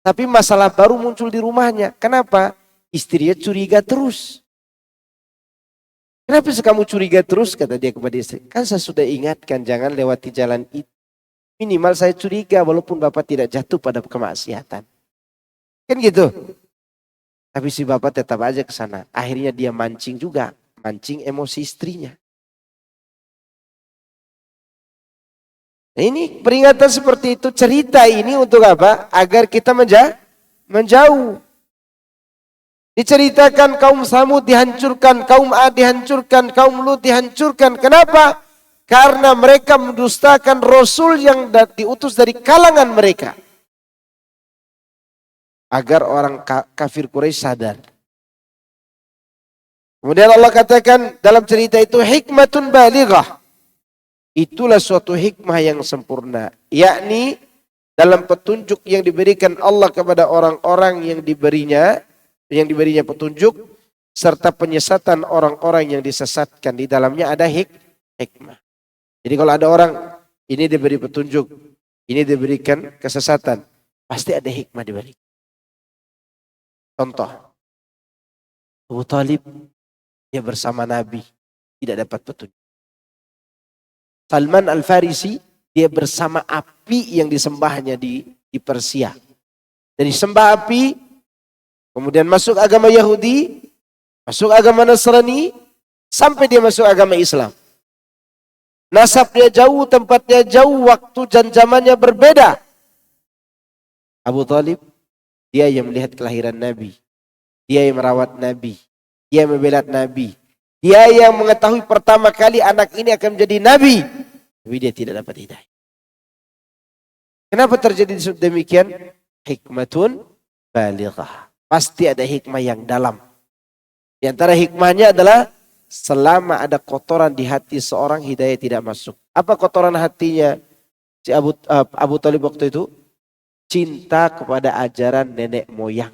Tapi masalah baru muncul di rumahnya. Kenapa? Istrinya curiga terus. Kenapa kamu curiga terus? Kata dia kepada istri. Kan saya sudah ingatkan jangan lewati jalan itu. Minimal saya curiga walaupun Bapak tidak jatuh pada kemaksiatan. Kan gitu. Tapi si Bapak tetap aja ke sana. Akhirnya dia mancing juga. Mancing emosi istrinya. Nah, ini peringatan seperti itu. Cerita ini untuk apa? Agar kita menjauh. Diceritakan kaum Tsamud dihancurkan, kaum Ad dihancurkan, kaum Lut dihancurkan. Kenapa? Karena mereka mendustakan Rasul yang diutus dari kalangan mereka. Agar orang kafir Quraisy sadar. Kemudian Allah katakan dalam cerita itu hikmatun balighah. itulah suatu hikmah yang sempurna, yakni dalam petunjuk yang diberikan Allah kepada orang-orang yang diberinya petunjuk, serta penyesatan orang-orang yang disesatkan. Di dalamnya ada hikmah. Jadi kalau ada orang ini diberi petunjuk, ini diberikan kesesatan, pasti ada hikmah di balik. Contoh, Abu Talib dia bersama Nabi tidak dapat petunjuk. Salman Al-Farisi dia bersama api yang disembahnya di Persia. Dari sembah api, kemudian masuk agama Yahudi, masuk agama Nasrani, sampai dia masuk agama Islam. Nasabnya jauh, tempatnya jauh, waktu dan zamannya berbeda. Abu Talib, dia yang melihat kelahiran Nabi. Dia yang merawat Nabi. Dia yang membela Nabi. Dia yang mengetahui pertama kali anak ini akan menjadi Nabi. Tapi dia tidak dapat hidayah. Kenapa terjadi demikian? Hikmatun balighah. Pasti ada hikmah yang dalam. Di antara hikmahnya adalah selama ada kotoran di hati seorang, hidayah tidak masuk. Apa kotoran hatinya si Abu Talib waktu itu? Cinta kepada ajaran nenek moyang.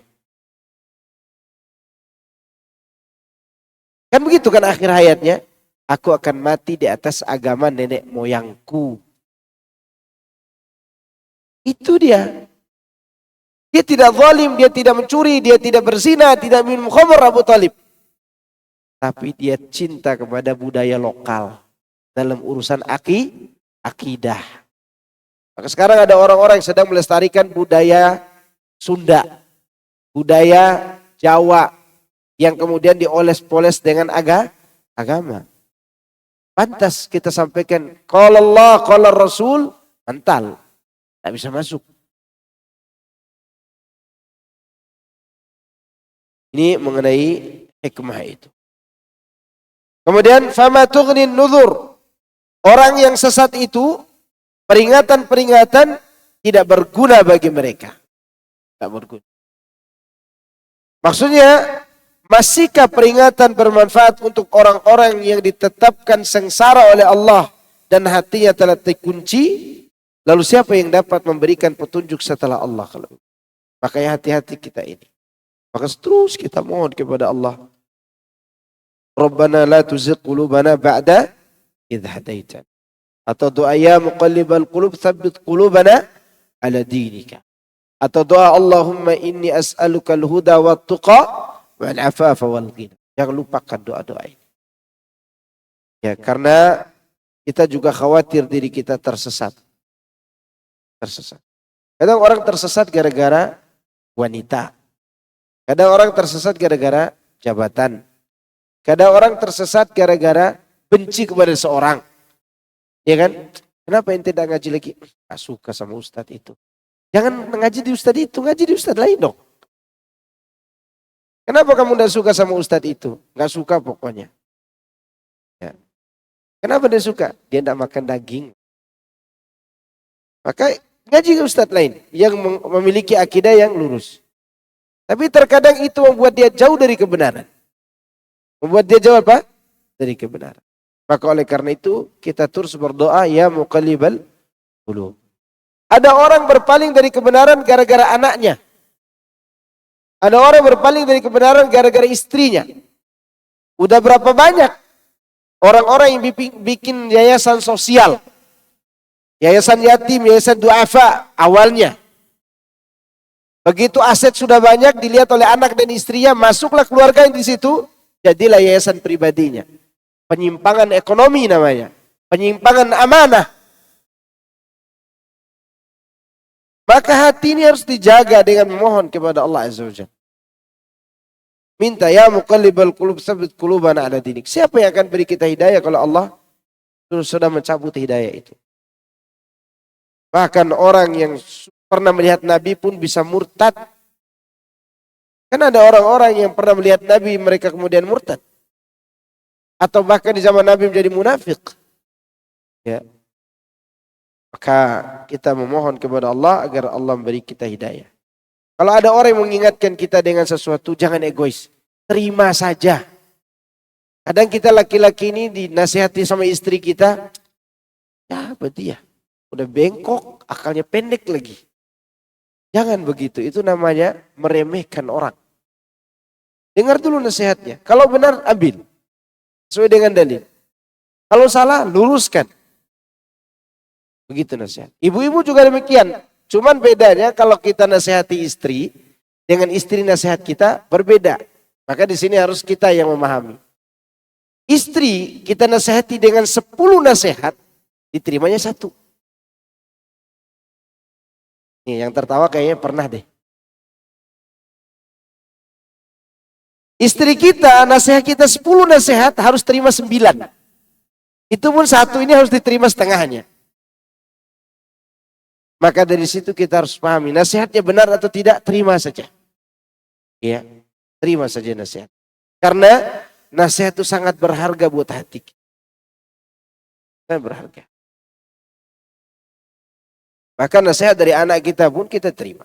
Kan begitu kan akhir hayatnya? Aku akan mati di atas agama nenek moyangku. Itu dia. Dia tidak zalim, dia tidak mencuri, dia tidak berzina, tidak minum khamr Abu Talib. Tapi dia cinta kepada budaya lokal dalam urusan akidah. Maka sekarang ada orang-orang yang sedang melestarikan budaya Sunda, budaya Jawa yang kemudian dioles-poles dengan agama. Pantas kita sampaikan qala Allah, qala Rasul, mental. Tak bisa masuk. Ini mengenai hikmah itu. Kemudian fama tughnin nuzur. Orang yang sesat itu peringatan-peringatan tidak berguna bagi mereka. Tak berguna. Maksudnya, masihkah peringatan bermanfaat untuk orang-orang yang ditetapkan sengsara oleh Allah dan hatinya telah terkunci? Lalu siapa yang dapat memberikan petunjuk setelah Allah? Makanya hati-hati kita ini. Maka terus kita mohon kepada Allah. Rabbana la tuzigh qulubana ba'da idh hadaitana. Atau doa ya muqallibal qulub tsabbit qulubana ala dinika. Atau doa Allahumma inni as'aluka al-huda wat tuqa wal afafa wal ghina. Jangan lupakan doa-doa ini. Ya, karena kita juga khawatir diri kita tersesat. Kadang orang tersesat gara-gara wanita. Kadang orang tersesat gara-gara jabatan. Kadang orang tersesat gara-gara benci kepada seorang. Ya kan? Kenapa ente tidak ngaji lagi? Gak suka sama ustadz itu. Jangan ngaji di ustadz itu, ngaji di ustadz lain dong. Kenapa kamu tidak suka sama ustadz itu? Gak suka pokoknya. Ya. Kenapa dia suka? Dia tidak makan daging. Maka ngaji ke ustadz lain yang memiliki akidah yang lurus. Tapi terkadang itu membuat dia jauh dari kebenaran. Membuat dia jauh apa? Dari kebenaran. Maka oleh karena itu kita terus berdoa ya muqallibal qulub. Ada orang berpaling dari kebenaran gara-gara anaknya. Ada orang berpaling dari kebenaran gara-gara istrinya. Udah berapa banyak orang-orang yang bikin yayasan sosial. Yayasan yatim, yayasan duafa awalnya. Begitu aset sudah banyak dilihat oleh anak dan istrinya, masuklah keluarga yang di situ, jadilah yayasan pribadinya. Penyimpangan ekonomi namanya. Penyimpangan amanah. Maka hati ini harus dijaga dengan memohon kepada Allah Azza wa Jalla. Minta ya muqallibal qulub tsabbit qulubana ala dinik. Siapa yang akan beri kita hidayah kalau Allah sudah mencabut hidayah itu? Bahkan orang yang pernah melihat Nabi pun bisa murtad. Kan ada orang-orang yang pernah melihat Nabi mereka kemudian murtad. Atau bahkan di zaman Nabi menjadi munafik. Ya. Maka kita memohon kepada Allah agar Allah memberi kita hidayah. Kalau ada orang yang mengingatkan kita dengan sesuatu, jangan egois. Terima saja. Kadang kita laki-laki ini dinasihati sama istri kita, Ya berarti ya. Udah bengkok, akalnya pendek lagi. Jangan begitu, itu namanya meremehkan orang. Dengar dulu nasihatnya. Kalau benar, ambil. Sesuai dengan dalil. Kalau salah, luruskan. Begitu nasihat. Ibu-ibu juga demikian. Cuman bedanya kalau kita nasihati istri, dengan istri nasihat kita berbeda. Maka di sini harus kita yang memahami. Istri kita nasihati dengan 10 nasihat, diterimanya 1. Nih, yang tertawa kayaknya pernah deh. Istri kita, nasihat kita 10 nasihat harus terima 9. Itu pun 1 ini harus diterima setengahnya. Maka dari situ kita harus pahami nasihatnya benar atau tidak, terima saja. Ya, terima saja nasihat. Karena nasihat itu sangat berharga buat hati. Sangat berharga. Maka nasihat dari anak kita pun kita terima.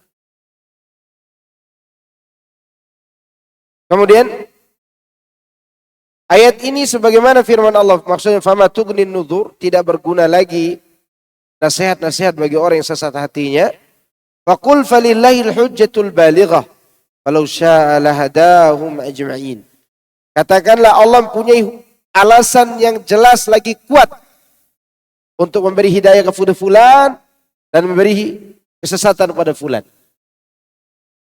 Kemudian ayat ini sebagaimana firman Allah, maksudnya fama tughnin nuzur, tidak berguna lagi nasihat-nasihat bagi orang yang sesat hatinya. Faqul falillahil hujjatul balighah walau syaa'a lahadahum ajma'in. Katakanlah Allah mempunyai alasan yang jelas lagi kuat untuk memberi hidayah kepada fulan dan memberi kesesatan pada fulan.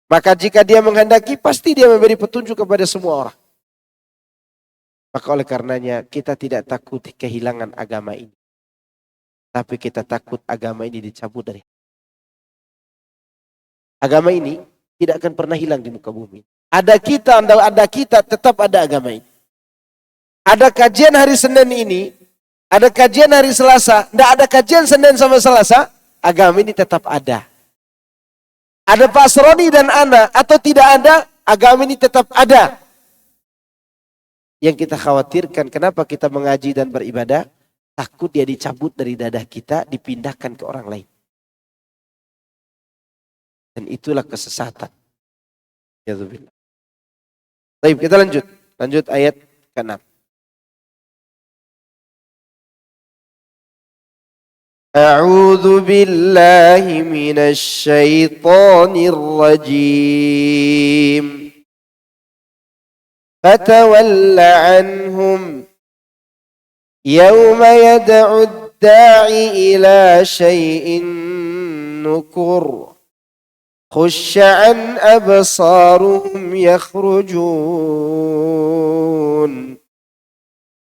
Maka jika dia menghendaki, pasti dia memberi petunjuk kepada semua orang. Maka oleh karenanya kita tidak takut kehilangan agama ini. Tapi kita takut agama ini dicabut dari. Agama ini tidak akan pernah hilang di muka bumi. Ada kita, tetap ada agama ini. Ada kajian hari Senin ini, ada kajian hari Selasa, tidak ada kajian Senin sama Selasa, agama ini tetap ada. Ada Pak Seroni dan Ana atau tidak ada, agama ini tetap ada. Yang kita khawatirkan, kenapa kita mengaji dan beribadah? Takut dia dicabut dari dada kita, dipindahkan ke orang lain. Dan itulah kesesatan. Ya'udzubillah. Baik, kita lanjut. Lanjut ayat ke-6. A'udzu billahi minasy syaithanir rajim. Fatawalla anhum yawma yad'u ad-da'i ila syai'in nukur. Khusya'an absaruhum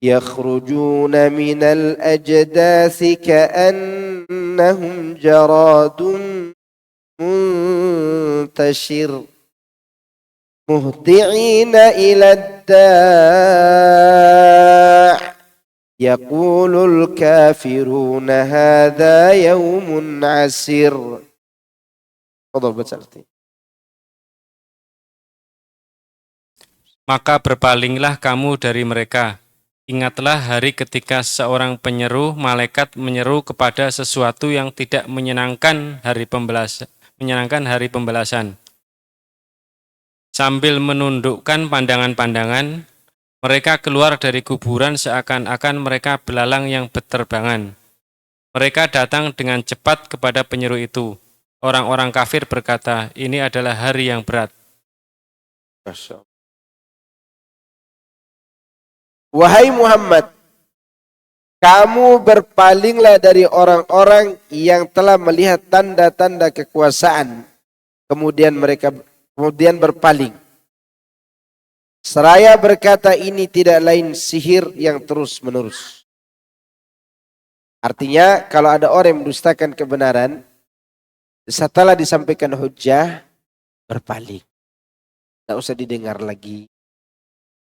يخرجون من الأجداث كأنهم جراد منتشر مهطعين إلى الداع يقول الكافرون هذا يوم عسير. Maka berpalinglah kamu dari mereka. Ingatlah hari ketika seorang penyeru malaikat menyeru kepada sesuatu yang tidak menyenangkan hari pembalasan. Sambil menundukkan pandangan-pandangan, mereka keluar dari kuburan seakan-akan mereka belalang yang berterbangan. Mereka datang dengan cepat kepada penyeru itu. Orang-orang kafir berkata, ini adalah hari yang berat. Masya Allah. Wahai Muhammad, kamu berpalinglah dari orang-orang yang telah melihat tanda-tanda kekuasaan, kemudian berpaling. Seraya berkata ini tidak lain sihir yang terus-menerus. Artinya kalau ada orang yang mendustakan kebenaran, setelah disampaikan hujjah, berpaling. Tidak usah didengar lagi.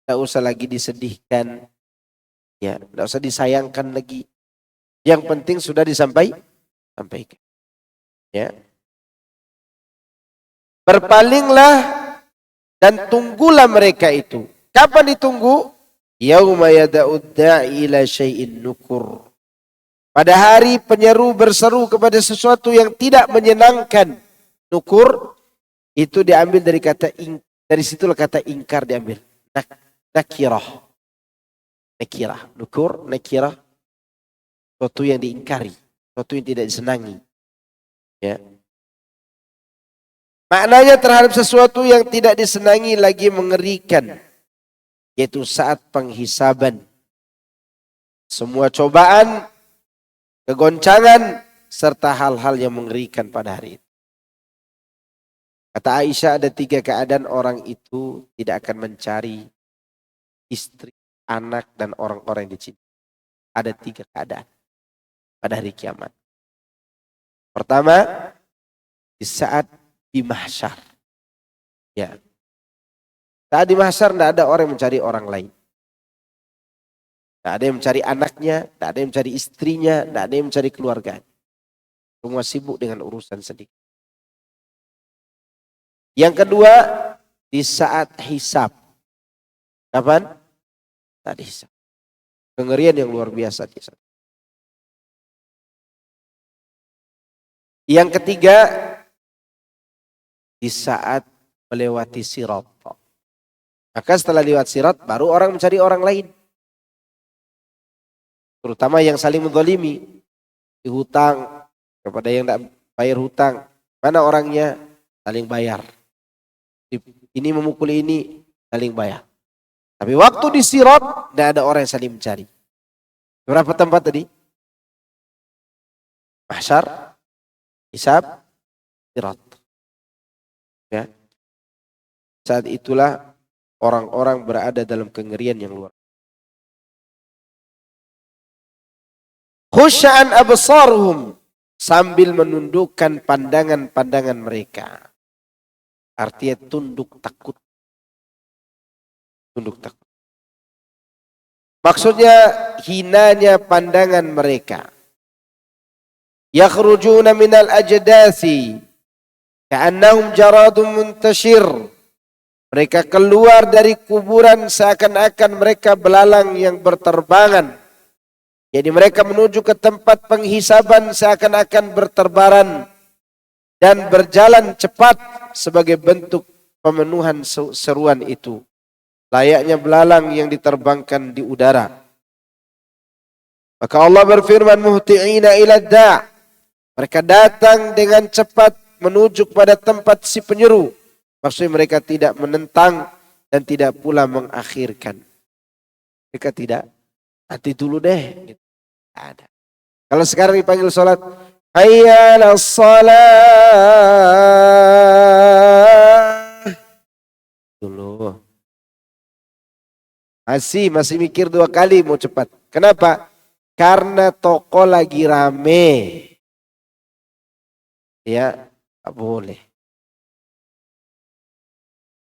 Tidak usah lagi disedihkan. Ya, tidak usah disayangkan lagi. Yang penting sudah disampaikan. Ya. Berpalinglah dan tunggulah mereka itu. Kapan ditunggu? Yauma yada'ud da'i ila syai'in nukur. Pada hari penyeru berseru kepada sesuatu yang tidak menyenangkan. Nukur itu diambil dari kata dari situlah kata ingkar diambil. Nakirah. Nukur, nakirah. Sesuatu yang diingkari, sesuatu yang tidak disenangi. Ya. Maknanya terhadap sesuatu yang tidak disenangi lagi mengerikan, yaitu saat penghisaban. Semua cobaan, kegoncangan, serta hal-hal yang mengerikan pada hari itu. Kata Aisyah, ada 3 keadaan orang itu tidak akan mencari istri, anak, dan orang-orang yang dicintai. Ada 3 keadaan pada hari kiamat. Pertama, di saat di mahsyar. Ya. Saat di mahsyar tidak ada orang yang mencari orang lain. Tidak ada yang mencari anaknya, tidak ada yang mencari istrinya, tidak ada yang mencari keluarganya. Semua sibuk dengan urusan sedikit. Yang kedua, di saat hisab. Kapan? Saat hisab. Kengerian yang luar biasa di sana. Yang ketiga, di saat melewati sirat. Maka setelah lewat sirat, baru orang mencari orang lain. Terutama yang saling menzalimi. Di hutang, kepada yang tidak bayar hutang. Mana orangnya? Saling bayar. Ini memukuli ini, saling bayar. Tapi waktu di sirat, tidak ada orang yang saling mencari. Berapa tempat tadi? Mahsyar, hisab, sirat. Ya. Saat itulah orang-orang berada dalam kengerian yang luar. Khusya'an absaruhum, sambil menundukkan pandangan-pandangan mereka. Artinya tunduk takut. Tunduk takut. Maksudnya hinanya pandangan mereka. Yakhrujuna minal ajdasi ka'annahum jaradun muntashir. Mereka keluar dari kuburan seakan-akan mereka belalang yang berterbangan. Jadi mereka menuju ke tempat penghisaban seakan-akan berterbaran dan berjalan cepat sebagai bentuk pemenuhan seruan itu. Layaknya belalang yang diterbangkan di udara. Maka Allah berfirman, muhti'ina ila da'. Mereka datang dengan cepat menuju kepada tempat si penyeru. Maksudnya mereka tidak menentang dan tidak pula mengakhirkan. Mereka tidak, nanti dulu deh. Tidak ada. Kalau sekarang dipanggil sholat, hayya 'alas shalah. Dulu. Masih mikir 2 kali mau cepat. Kenapa? Karena toko lagi rame. Ya, tak boleh.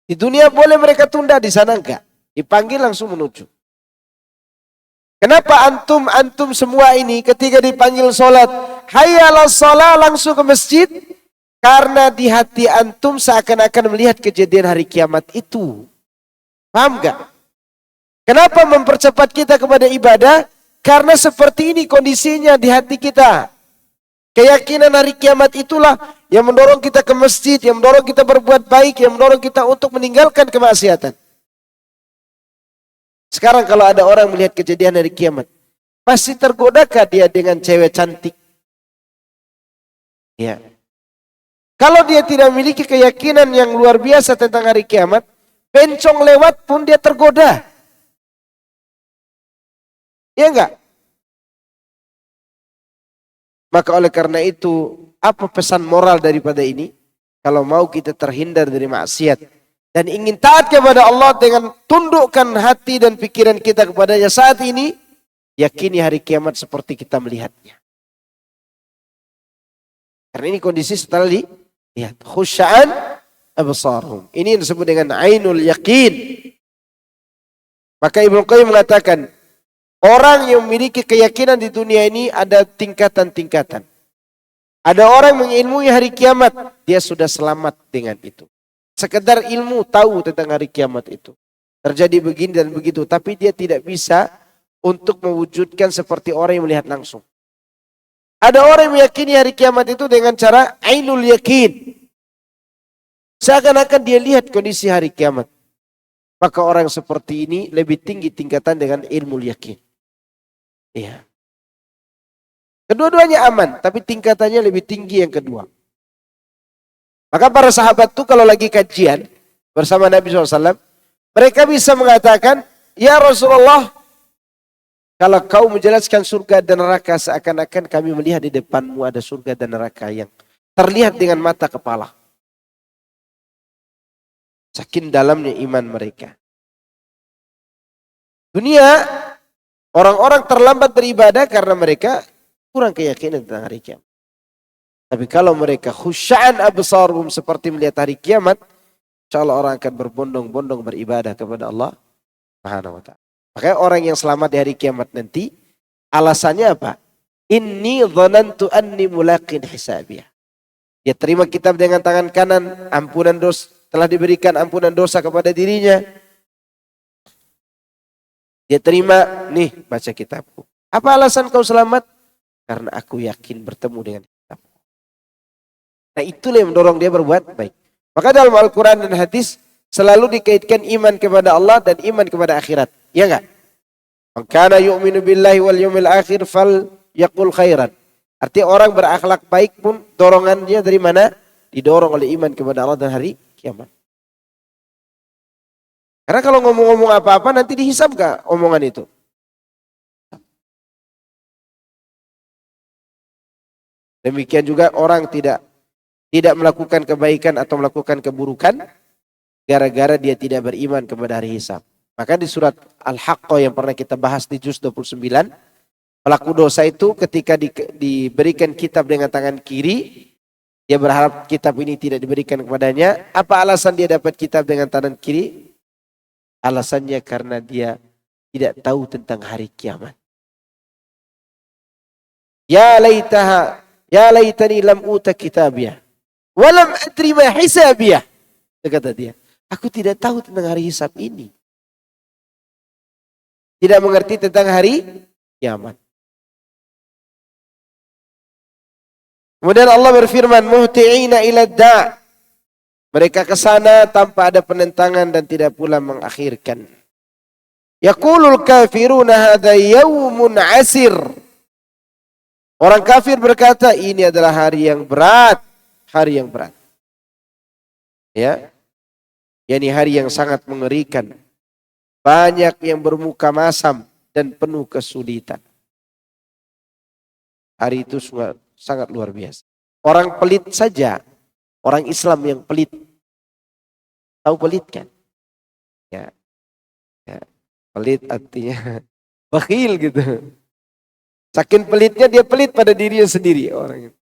Di dunia boleh mereka tunda, di sana enggak. Dipanggil langsung menuju. Kenapa antum semua ini ketika dipanggil sholat, hayya 'alas shalah, langsung ke masjid? Karena di hati antum seakan-akan melihat kejadian hari kiamat itu. Paham enggak? Kenapa mempercepat kita kepada ibadah? Karena seperti ini kondisinya di hati kita. Keyakinan hari kiamat itulah yang mendorong kita ke masjid, yang mendorong kita berbuat baik, yang mendorong kita untuk meninggalkan kemaksiatan. Sekarang kalau ada orang melihat kejadian hari kiamat, pasti tergodakah dia dengan cewek cantik? Ya. Kalau dia tidak memiliki keyakinan yang luar biasa tentang hari kiamat, bencong lewat pun dia tergoda. Ya enggak? Maka oleh karena itu, apa pesan moral daripada ini? Kalau mau kita terhindar dari maksiat dan ingin taat kepada Allah dengan tundukkan hati dan pikiran kita kepadanya saat ini, yakini hari kiamat seperti kita melihatnya. Karena ini kondisi setelah lihat. Khusya'an absaruhum. Ini yang disebut dengan ainul yakin. Maka Ibnu Qayyim mengatakan, orang yang memiliki keyakinan di dunia ini ada tingkatan-tingkatan. Ada orang mengilmui hari kiamat, dia sudah selamat dengan itu. Sekedar ilmu tahu tentang hari kiamat itu. Terjadi begini dan begitu, tapi dia tidak bisa untuk mewujudkan seperti orang yang melihat langsung. Ada orang yang meyakini hari kiamat itu dengan cara ainul yakin. Seakan-akan dia lihat kondisi hari kiamat. Maka orang seperti ini lebih tinggi tingkatan dengan ilmu yakin. Iya. Kedua-duanya aman, tapi tingkatannya lebih tinggi yang kedua. Maka para sahabat tuh kalau lagi kajian bersama Nabi SAW, mereka bisa mengatakan, ya Rasulullah, kalau kau menjelaskan surga dan neraka seakan-akan kami melihat di depanmu ada surga dan neraka yang terlihat dengan mata kepala. Saking dalamnya iman mereka. Dunia, orang-orang terlambat beribadah karena mereka kurang keyakinan tentang hari kiamat. Tapi kalau mereka khusya'an absaruhum seperti melihat hari kiamat, insyaallah orang akan berbondong-bondong beribadah kepada Allah Subhanahu wa ta'ala. Makanya orang yang selamat di hari kiamat nanti, alasannya apa? Inni dhanantu anni mulaqin hisabiyah. Dia terima kitab dengan tangan kanan, ampunan dosa, telah diberikan ampunan dosa kepada dirinya. Dia terima, nih baca kitabku. Apa alasan kau selamat? Karena aku yakin bertemu dengan kitabku. Nah itulah yang mendorong dia berbuat baik. Maka dalam Al-Quran dan hadis selalu dikaitkan iman kepada Allah dan iman kepada akhirat. Ya enggak? Man kana yu'minu billahi wal yawmil akhir fal yaqul khairan. Artinya orang berakhlak baik pun dorongannya dari mana? Didorong oleh iman kepada Allah dan hari kiamat. Karena kalau ngomong-ngomong apa-apa nanti dihisab gak omongan itu? Demikian juga orang tidak melakukan kebaikan atau melakukan keburukan gara-gara dia tidak beriman kepada hari hisab. Maka di surat Al-Haqqah yang pernah kita bahas di juz 29, pelaku dosa itu ketika diberikan kitab dengan tangan kiri, dia berharap kitab ini tidak diberikan kepadanya. Apa alasan dia dapat kitab dengan tangan kiri? Alasannya karena dia tidak tahu tentang hari kiamat. Ya laitani lam uta kitabiyah walam adri ma hisabiyah. Kata dia, aku tidak tahu tentang hari hisab ini. Tidak mengerti tentang hari kiamat. Kemudian Allah berfirman, muhti'ina ila da'. Mereka ke sana tanpa ada penentangan dan tidak pula mengakhirkan. Yaqulul kafiruna hadza yaumun 'asir. Orang kafir berkata, ini adalah hari yang berat, hari yang berat. Ya. yakni hari yang sangat mengerikan. Banyak yang bermuka masam dan penuh kesulitan. Hari itu sangat luar biasa. Orang pelit saja, orang Islam yang pelit. Tahu pelit kan? Ya. Pelit artinya bakhil gitu. Saking pelitnya dia pelit pada dirinya sendiri orang itu.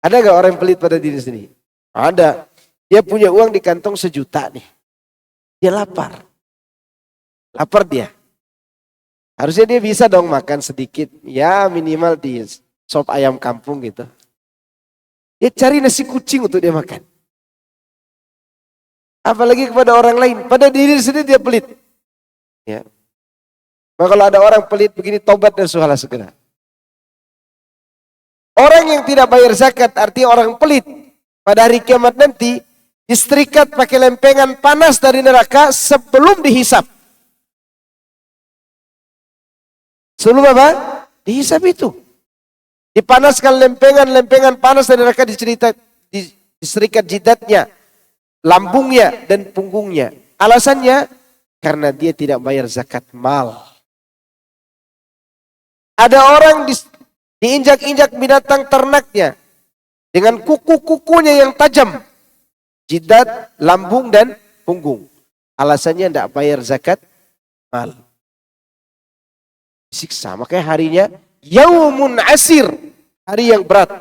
Ada gak orang yang pelit pada diri sendiri? Ada. Dia punya uang di kantong 1 juta nih. Dia lapar. Lapar dia. Harusnya dia bisa dong makan sedikit. Ya minimal di sop ayam kampung gitu. Dia cari nasi kucing untuk dia makan. Apalagi kepada orang lain. Pada diri sendiri dia pelit. Ya. Maka kalau ada orang pelit begini, tobat dan suhalah segera. Orang yang tidak bayar zakat artinya orang pelit. Pada hari kiamat nanti disetrikat pakai lempengan panas dari neraka sebelum dihisap. Sebelum apa? Dihisap itu. Dipanaskan lempengan panas dari neraka, diserikat jidatnya, lambungnya dan punggungnya. Alasannya karena dia tidak bayar zakat mal. Ada orang diinjak-injak binatang ternaknya dengan kuku-kukunya yang tajam. Jidat, lambung dan punggung. Alasannya tidak bayar zakat mal. Siksa. Makanya harinya yaumun asir. Hari yang berat.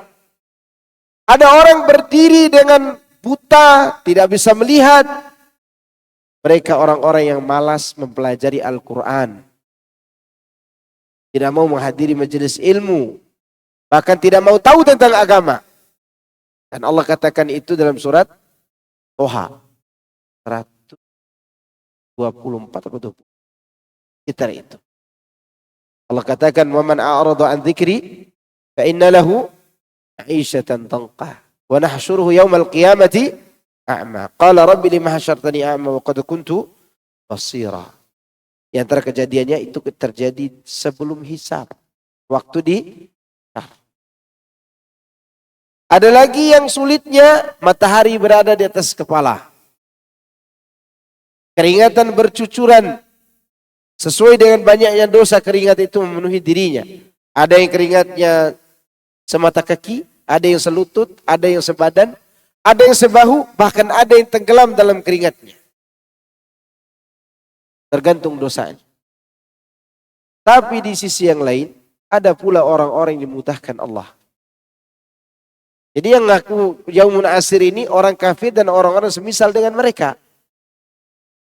Ada orang berdiri dengan buta, tidak bisa melihat. Mereka orang-orang yang malas mempelajari Al-Quran. Tidak mau menghadiri majelis ilmu. Bahkan tidak mau tahu tentang agama. Dan Allah katakan itu dalam surat Toha 124 atau 20. Sekitar itu. Allah katakan, "Waman a'rada an dzikri fa inna lahu 'ishatan tanqah wa nahsyuruhu yaumal qiyamati a'ma. Qala rabbi lima hasyartani a'ma wa qad kuntu basira." Di antara kejadiannya itu terjadi sebelum hisab. Waktu Ada lagi yang sulitnya, matahari berada di atas kepala. Keringatan bercucuran. Sesuai dengan banyaknya dosa, keringat itu memenuhi dirinya. Ada yang keringatnya semata kaki, ada yang selutut, ada yang sebadan, ada yang sebahu, bahkan ada yang tenggelam dalam keringatnya. Tergantung dosanya. Tapi di sisi yang lain, ada pula orang-orang yang dimudahkan Allah. Jadi yang ngaku Yaumun Asir ini orang kafir dan orang-orang semisal dengan mereka.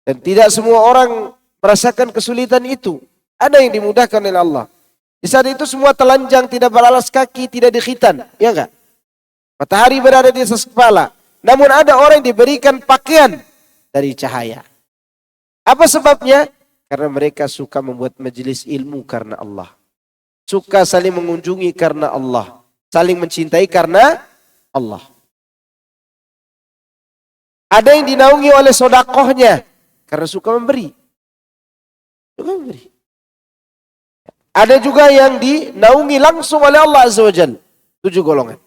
Dan tidak semua orang merasakan kesulitan itu. Ada yang dimudahkan oleh Allah. Di saat itu semua telanjang, tidak beralas kaki, tidak dikhitan. Ya enggak? Matahari berada di atas kepala. Namun ada orang yang diberikan pakaian dari cahaya. Apa sebabnya? Karena mereka suka membuat majelis ilmu karena Allah. Suka saling mengunjungi karena Allah. Saling mencintai karena Allah. Ada yang dinaungi oleh sodakohnya karena suka memberi. Suka memberi. Ada juga yang dinaungi langsung oleh Allah Azza wa Jalla. 7 golongan.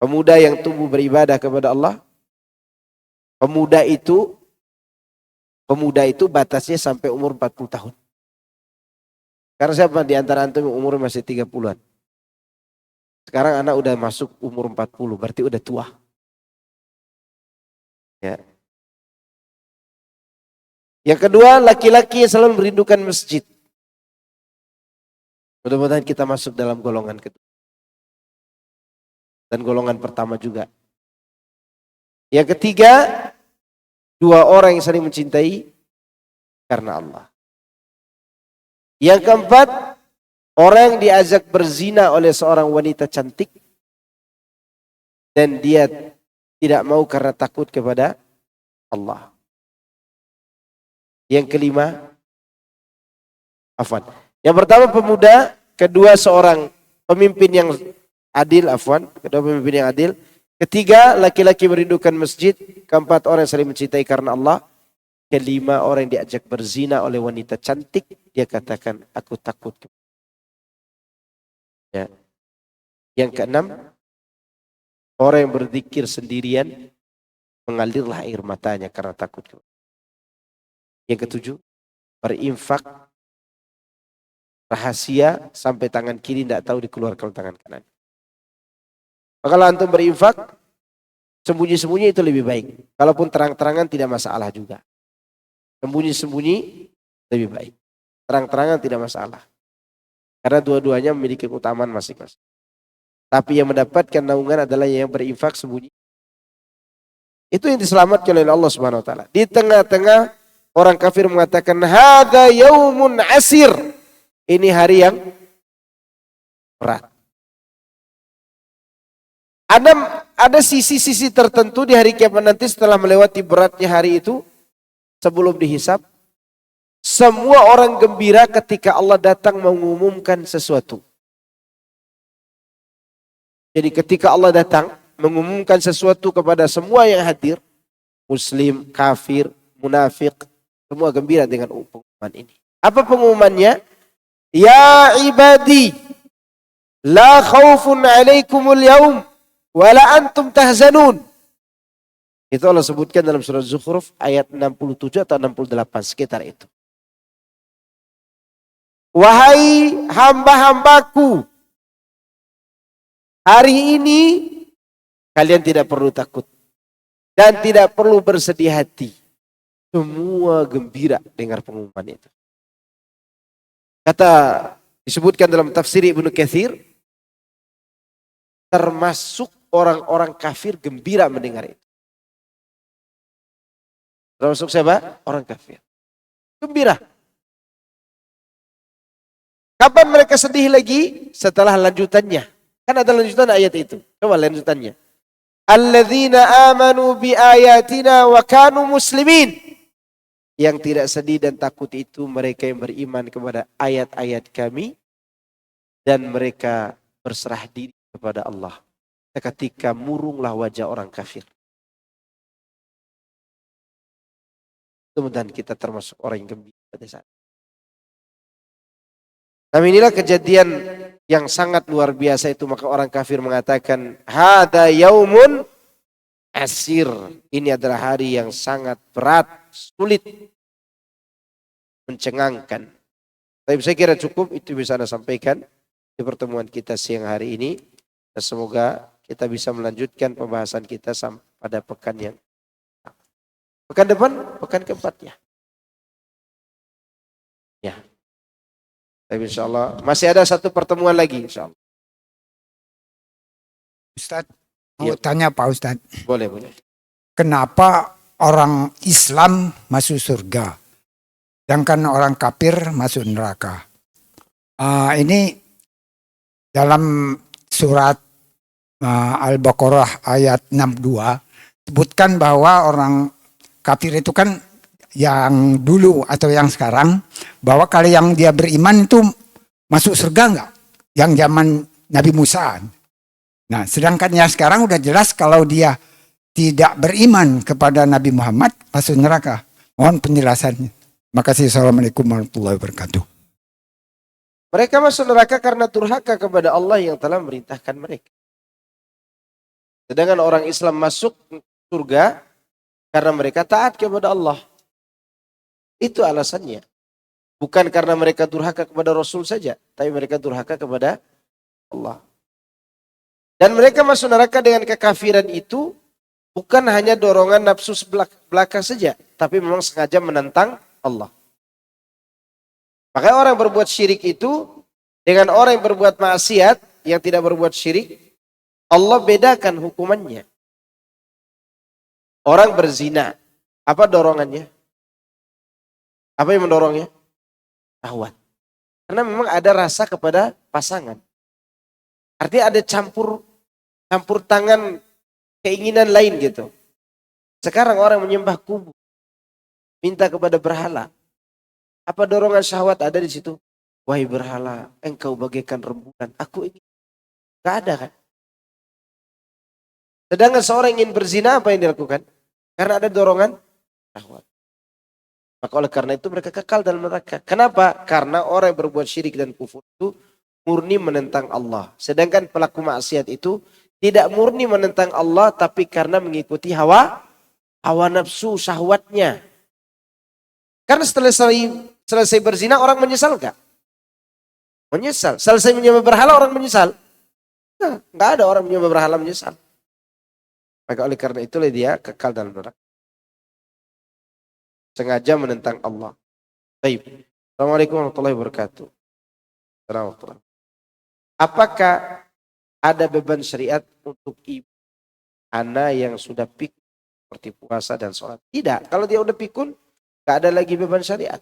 Pemuda yang tumbuh beribadah kepada Allah. Pemuda itu batasnya sampai umur 40 tahun. Karena siapa di antara antum yang umur masih 30-an? Sekarang anak udah masuk umur 40, berarti udah tua. Ya. Yang kedua, laki-laki yang selalu merindukan masjid. Mudah-mudahan kita masuk dalam golongan kedua. Dan golongan pertama juga. Yang ketiga, 2 orang yang saling mencintai karena Allah. Yang keempat, orang yang diajak berzina oleh seorang wanita cantik dan dia tidak mau karena takut kepada Allah. Yang kelima, yang pertama pemuda, kedua seorang pemimpin yang adil, ketiga laki-laki merindukan masjid, keempat orang yang saling mencintai karena Allah, kelima orang yang diajak berzina oleh wanita cantik, dia katakan aku takut. Ya. Yang keenam, orang yang berzikir sendirian, mengalirlah air matanya karena takut. Yang ketujuh, berinfak rahasia sampai tangan kiri tidak tahu dikeluarkan tangan kanan. Maka kalau antum berinfak sembunyi-sembunyi itu lebih baik. Kalaupun terang-terangan tidak masalah juga. Sembunyi-sembunyi lebih baik. Terang-terangan tidak masalah. Karena dua-duanya memiliki keutamaan masing-masing. Tapi yang mendapatkan naungan adalah yang berinfak sembunyi. Itu yang diselamatkan oleh Allah Subhanahu wa taala. Di tengah-tengah orang kafir mengatakan hadza yaumun asir. Ini hari yang berat. Ada sisi-sisi tertentu di hari kiamat nanti setelah melewati beratnya hari itu, sebelum dihisab, semua orang gembira ketika Allah datang mengumumkan sesuatu. Jadi ketika Allah datang mengumumkan sesuatu kepada semua yang hadir, muslim, kafir, munafik, semua gembira dengan pengumuman ini. Apa pengumumannya? Ya ibadi, la khaufun alaikumul yaum, wala antum tahzanun. Itu Allah sebutkan dalam surah Zukhruf ayat 67 atau 68, sekitar itu. Wahai hamba-hambaku, hari ini kalian tidak perlu takut dan tidak perlu bersedih hati. Semua gembira dengar pengumuman itu. Kata disebutkan dalam tafsir Ibnu Katsir, termasuk orang-orang kafir gembira mendengar itu. Termasuk siapa? Orang kafir. Gembira. Kapan mereka sedih lagi? Setelah lanjutannya. Kan ada lanjutan ayat itu. Coba lanjutannya. Alladzina amanu bi ayatina wa kanu muslimin. Yang tidak sedih dan takut itu mereka yang beriman kepada ayat-ayat kami dan mereka berserah diri kepada Allah. Ketika murunglah wajah orang kafir. Kemudian kita termasuk orang yang gembira pada saat. Nah, inilah kejadian yang sangat luar biasa itu, maka orang kafir mengatakan hada yaumun asir, ini adalah hari yang sangat berat, sulit, mencengangkan. Tapi saya kira cukup itu bisa Anda sampaikan di pertemuan kita siang hari ini, dan semoga kita bisa melanjutkan pembahasan kita pada pekan depan, pekan keempat ya. Ya. Tapi insyaallah masih ada satu pertemuan lagi insyaallah. Ustaz, mau tanya Pak Ustaz. Boleh. Kenapa orang Islam masuk surga, sedangkan orang kafir masuk neraka? Ini dalam surat Al-Baqarah ayat 62 sebutkan bahwa orang kafir itu kan yang dulu atau yang sekarang, bahwa kalau yang dia beriman itu masuk surga enggak? Yang zaman Nabi Musa. Nah, sedangkan yang sekarang udah jelas kalau dia tidak beriman kepada Nabi Muhammad masuk neraka. Mohon penjelasannya. Makasih. Assalamualaikum warahmatullahi wabarakatuh. Mereka masuk neraka karena durhaka kepada Allah yang telah memerintahkan mereka. Sedangkan orang Islam masuk surga karena mereka taat kepada Allah. Itu alasannya. Bukan karena mereka durhaka kepada Rasul saja, tapi mereka durhaka kepada Allah. Dan mereka masuk neraka dengan kekafiran itu bukan hanya dorongan nafsu belaka saja, tapi memang sengaja menentang Allah. Makanya orang berbuat syirik itu dengan orang yang berbuat maksiat, yang tidak berbuat syirik, Allah bedakan hukumannya. Orang berzina, apa dorongannya? Apa yang mendorongnya? Syahwat. Karena memang ada rasa kepada pasangan. Artinya ada campur tangan keinginan lain gitu. Sekarang orang menyembah kubur, minta kepada berhala. Apa dorongan syahwat ada di situ? Wahai berhala, engkau bagaikan rembulan, aku ingin. Gak ada kan? Sedangkan seorang ingin berzina, apa yang dilakukan? Karena ada dorongan syahwat. Maka oleh karena itu mereka kekal dalam neraka. Kenapa? Karena orang yang berbuat syirik dan kufur itu murni menentang Allah. Sedangkan pelaku maksiat itu tidak murni menentang Allah, tapi karena mengikuti hawa nafsu syahwatnya. Karena selesai berzina orang menyesal gak? Menyesal. Selesai menyembah berhala orang menyesal? Nah, gak ada orang menyembah berhala menyesal. Maka oleh karena itulah dia kekal dalam neraka. Sengaja menentang Allah. Baik. Assalamualaikum warahmatullahi wabarakatuh. Assalamualaikum. Apakah ada beban syariat untuk ibu anak yang sudah pikun seperti puasa dan sholat? Tidak. Kalau dia udah pikun, gak ada lagi beban syariat.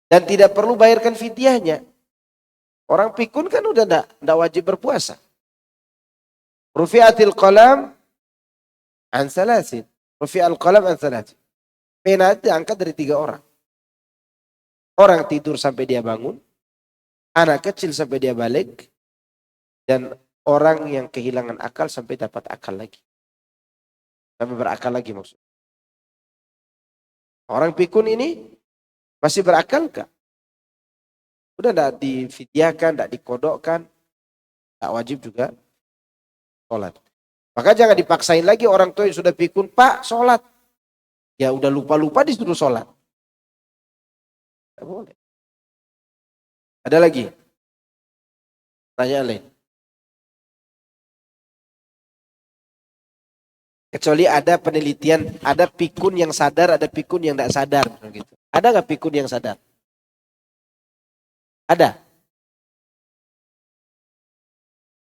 Dan tidak perlu bayarkan fidyahnya. Orang pikun kan udah tidak wajib berpuasa. Rufi'atil qalam an salasin. Rufi'al qalam an salasin. Pena diangkat dari 3 orang. Orang tidur sampai dia bangun, anak kecil sampai dia balik, dan orang yang kehilangan akal sampai dapat akal lagi. Sampai berakal lagi maksudnya. Orang pikun ini masih berakal kah? Udah tidak difidyahkan, tidak dikodokkan, tidak wajib juga sholat. Maka jangan dipaksain lagi orang tua yang sudah pikun, Pak sholat. Ya udah lupa-lupa disuruh sholat. Tidak boleh. Ada lagi? Tanya lain. Kecuali ada penelitian, ada pikun yang sadar, ada pikun yang tidak sadar. Gitu. Ada nggak pikun yang sadar? Ada.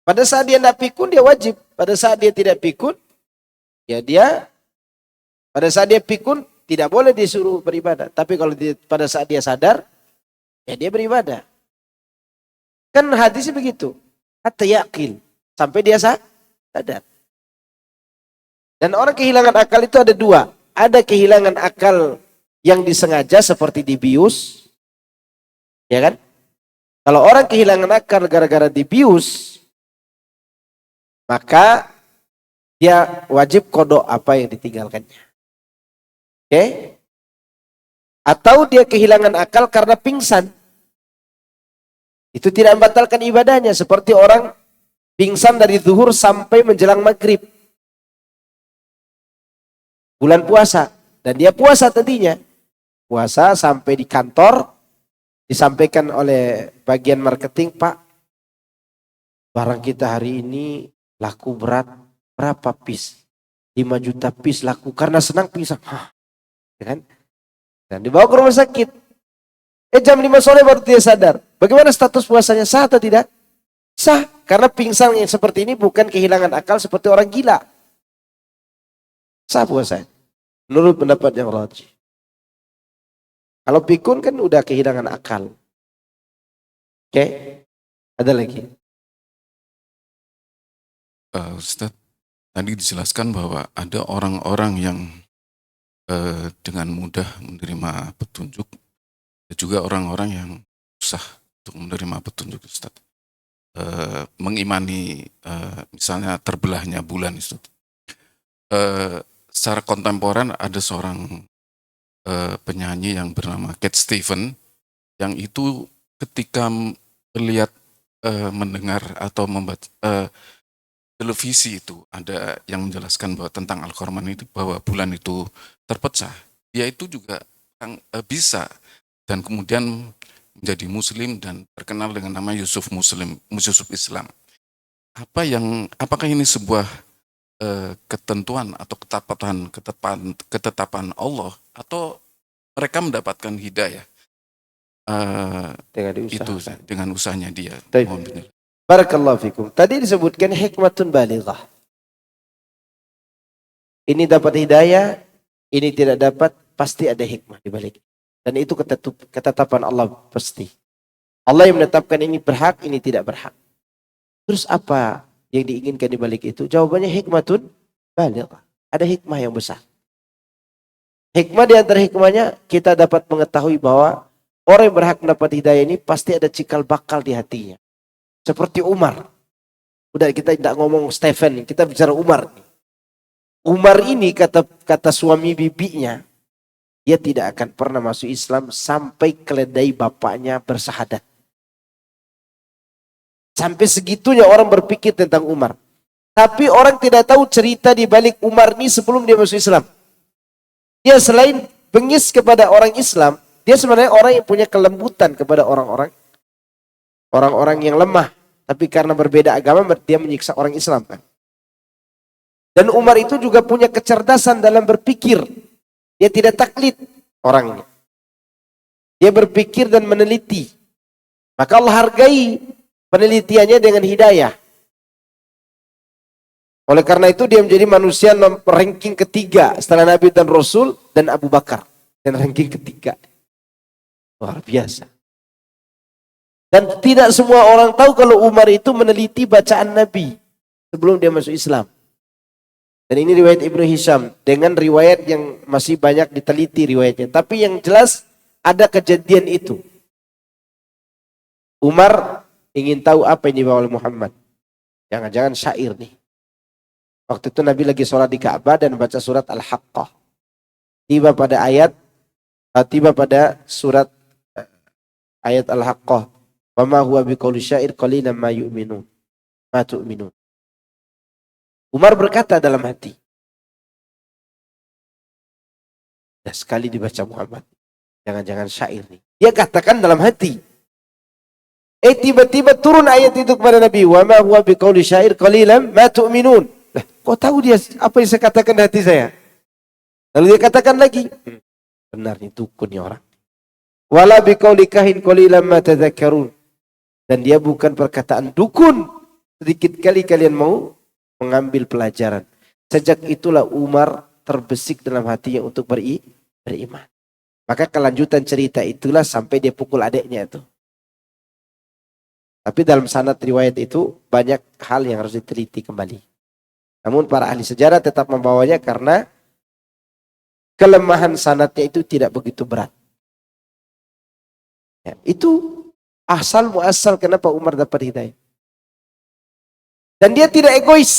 Pada saat dia tidak pikun, dia wajib. Pada saat dia tidak pikun, ya dia, pada saat dia pikun, tidak boleh disuruh beribadah. Tapi kalau pada saat dia sadar, ya dia beribadah. Kan hadisnya begitu. Hatta yaqil. Sampai dia sadar. Dan orang kehilangan akal itu ada 2. Ada kehilangan akal yang disengaja seperti dibius. Ya kan? Kalau orang kehilangan akal gara-gara dibius, maka dia wajib kodok apa yang ditinggalkannya. Oke? Atau dia kehilangan akal karena pingsan. Itu tidak membatalkan ibadahnya. Seperti orang pingsan dari zuhur sampai menjelang maghrib. Bulan puasa. Dan dia puasa tadinya. Puasa sampai di kantor. Disampaikan oleh bagian marketing, Pak, barang kita hari ini laku berat berapa piece? 5 juta piece laku. Karena senang pingsan. Ya kan? Dan dibawa ke rumah sakit. Jam 5 sore baru dia sadar. Bagaimana status puasanya? Sah atau tidak? Sah. Karena pingsan yang seperti ini bukan kehilangan akal seperti orang gila. Sah puasanya. Menurut pendapat yang rajih. Kalau pikun kan udah kehilangan akal. Oke. Ada lagi. Ustaz, tadi dijelaskan bahwa ada orang-orang yang dengan mudah menerima petunjuk. Ada juga orang-orang yang susah untuk menerima petunjuk, Ustaz. Mengimani misalnya terbelahnya bulan, Ustaz. Secara kontemporer ada seorang penyanyi yang bernama Cat Stevens yang itu ketika melihat mendengar atau membaca televisi itu ada yang menjelaskan bahwa tentang Al-Qur'an itu bahwa bulan itu terpecah, dia itu juga bisa dan kemudian menjadi muslim dan terkenal dengan nama Yusuf Islam. Apakah ini sebuah ketentuan atau ketetapan Allah atau mereka mendapatkan hidayah dengan usahanya dia? Barakallahu fikum. Tadi disebutkan hikmatun balighah. Ini dapat hidayah, ini tidak dapat, pasti ada hikmah di balik. Dan itu ketetapan Allah pasti. Allah yang menetapkan ini berhak, ini tidak berhak. Terus apa yang diinginkan di balik itu? Jawabannya hikmatun balighah. Ada hikmah yang besar. Hikmah di antara hikmahnya kita dapat mengetahui bahwa orang yang berhak mendapat hidayah ini pasti ada cikal bakal di hatinya. Seperti Umar. Udah kita tidak ngomong Stephen, kita bicara Umar. Umar ini kata suami bibinya, dia tidak akan pernah masuk Islam sampai keledai bapaknya bersahadat. Sampai segitunya orang berpikir tentang Umar. Tapi orang tidak tahu cerita di balik Umar ini sebelum dia masuk Islam. Dia selain bengis kepada orang Islam, dia sebenarnya orang yang punya kelembutan kepada orang-orang yang lemah. Tapi karena berbeda agama, dia menyiksa orang Islam kan. Dan Umar itu juga punya kecerdasan dalam berpikir. Dia tidak taklid orangnya. Dia berpikir dan meneliti. Maka Allah hargai penelitiannya dengan hidayah. Oleh karena itu dia menjadi manusia ranking ketiga setelah Nabi dan Rasul dan Abu Bakar. Dan ranking ketiga. Luar biasa. Dan tidak semua orang tahu kalau Umar itu meneliti bacaan Nabi sebelum dia masuk Islam. Dan ini riwayat Ibnu Hisham dengan riwayat yang masih banyak diteliti riwayatnya. Tapi yang jelas ada kejadian itu. Umar ingin tahu apa yang dibawa oleh Muhammad. Jangan-jangan syair nih. Waktu itu Nabi lagi sholat di Ka'bah dan baca surat Al-Haqqah. Tiba pada surat ayat Al-Haqqah. Wa ma huwa biqauli syair qalilan ma yu'minun. Ma tu'minun. Umar berkata dalam hati. Ya sekali dibaca Muhammad. Jangan-jangan syair nih. Dia katakan dalam hati. Tiba-tiba turun ayat itu kepada Nabi. Wa ma huwa biqauli syair qalilan ma tu'minun. Lah, kok tahu dia apa yang saya katakan di hati saya? Lalu dia katakan lagi. Benar nih dukun nih orang. Wala biqauli kahin qalilan ma tadhakkarun. Dan dia bukan perkataan dukun. Sedikit kali kalian mau mengambil pelajaran. Sejak itulah Umar terbesik dalam hatinya untuk beriman. Maka kelanjutan cerita itulah sampai dia pukul adiknya itu. Tapi dalam sanad riwayat itu banyak hal yang harus diteliti kembali. Namun para ahli sejarah tetap membawanya karena kelemahan sanadnya itu tidak begitu berat. Ya, itu asal muasal kenapa Umar dapat hidayah. Dan dia tidak egois.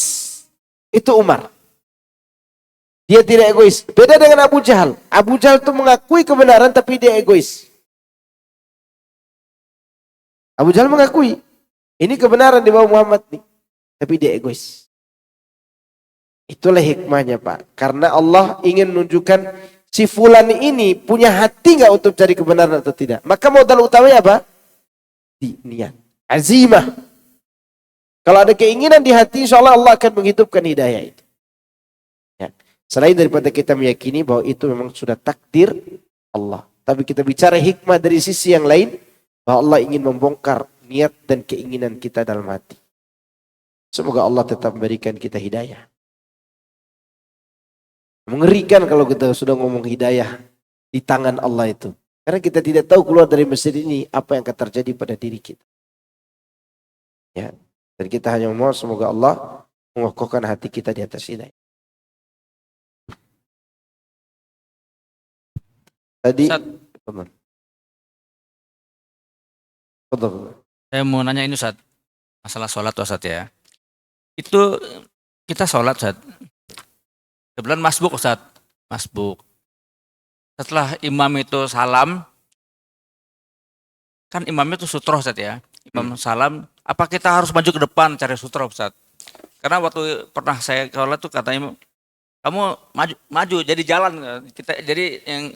Itu Umar. Dia tidak egois. Beda dengan Abu Jahal. Abu Jahal itu mengakui kebenaran tapi dia egois. Abu Jahal mengakui, ini kebenaran di bawah Muhammad nih. Tapi dia egois. Itulah hikmahnya Pak. Karena Allah ingin menunjukkan si fulan ini punya hati nggak untuk cari kebenaran atau tidak. Maka modal utamanya apa? Niat. Azimah. Kalau ada keinginan di hati, insya Allah Allah akan menghidupkan hidayah itu. Ya. Selain daripada kita meyakini bahwa itu memang sudah takdir Allah. Tapi kita bicara hikmah dari sisi yang lain, bahwa Allah ingin membongkar niat dan keinginan kita dalam hati. Semoga Allah tetap memberikan kita hidayah. Mengerikan kalau kita sudah ngomong hidayah di tangan Allah itu. Karena kita tidak tahu keluar dari masjid ini apa yang akan terjadi pada diri kita. Ya. Dan kita hanya memohon semoga Allah mengokohkan hati kita di atas hidayah. Tadi, saya mau nanya ini Ustaz, masalah sholat Ustaz ya. Itu kita sholat Ustaz, kebetulan masbuk Ustaz, masbuk. Setelah imam itu salam, kan imamnya itu sutroh Ustaz ya. Imam salam, apa kita harus maju ke depan cari sutroh Ustaz? Karena waktu pernah saya sholat tuh katanya, kamu maju jadi jalan kita, jadi yang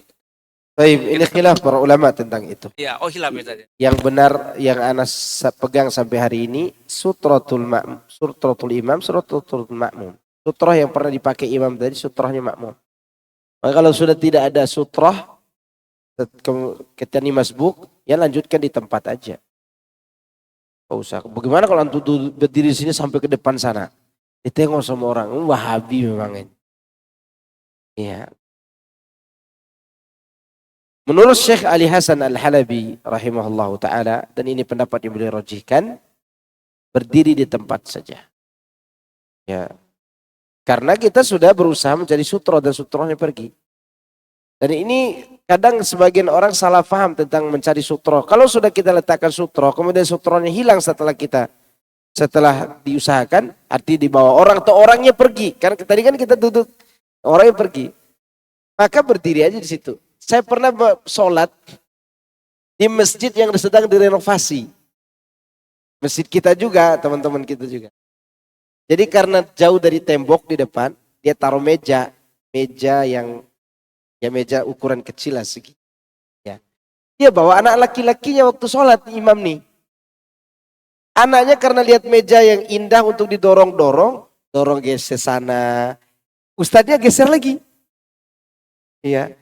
baik, ini khilaf para ulama tentang itu. ya, hilang ya tadi. Yang benar yang Anas pegang sampai hari ini sutratul imam, sutratul makmum. Sutrah yang pernah dipakai imam tadi sutrahnya makmum. Maka kalau sudah tidak ada sutrah ketika ini masbuk, ya lanjutkan di tempat aja. Gak usah. Bagaimana kalau antum berdiri sini sampai ke depan sana? Ditengok sama orang, Wahabi memang ini. Iya. Menurut Syekh Ali Hasan Al-Halabi rahimahullahu ta'ala, dan ini pendapat yang beliau rajihkan, berdiri di tempat saja. Ya. Karena kita sudah berusaha mencari sutra dan sutranya pergi. Dan ini kadang sebagian orang salah paham tentang mencari sutra. Kalau sudah kita letakkan sutra, kemudian sutranya hilang setelah diusahakan, arti dibawa orang atau orangnya pergi. Karena tadi kan kita duduk, orangnya pergi. Maka berdiri aja di situ. Saya pernah sholat di masjid yang sedang direnovasi. Masjid kita juga, teman-teman kita juga. Jadi karena jauh dari tembok di depan, dia taruh meja yang ya meja ukuran kecil lah segi. Ya. Dia bawa anak laki-lakinya waktu sholat imam nih. Anaknya karena lihat meja yang indah untuk didorong-dorong, dorong geser sana. Ustadznya geser lagi. Iya.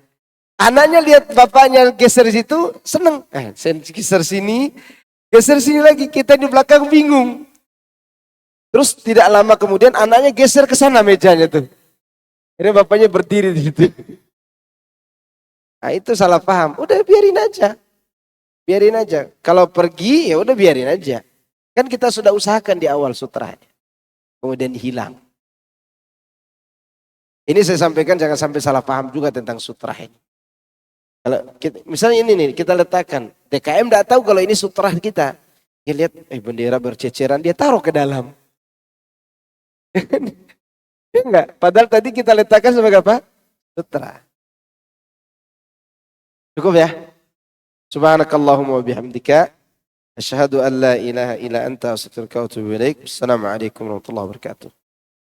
Anaknya lihat bapaknya geser di situ, seneng. Geser sini lagi. Kita di belakang bingung. Terus tidak lama kemudian anaknya geser ke sana mejanya tuh. Ini bapaknya berdiri di situ. Nah itu salah paham. Udah biarin aja. Biarin aja. Kalau pergi ya udah biarin aja. Kan kita sudah usahakan di awal sutranya. Kemudian hilang. Ini saya sampaikan jangan sampai salah paham juga tentang sutra ini. Kalau kita, misalnya ini nih kita letakkan, DKM tidak tahu kalau ini sutra kita. Dia lihat bendera berceceran, dia taruh ke dalam. Enggak, padahal tadi kita letakkan sebagai apa? Sutra. Cukup ya? Subhanakallahumma wa bihamdika asyhadu an la ilaha illa anta astaghfiruka wa atubu ilaik. Assalamualaikum warahmatullahi wabarakatuh.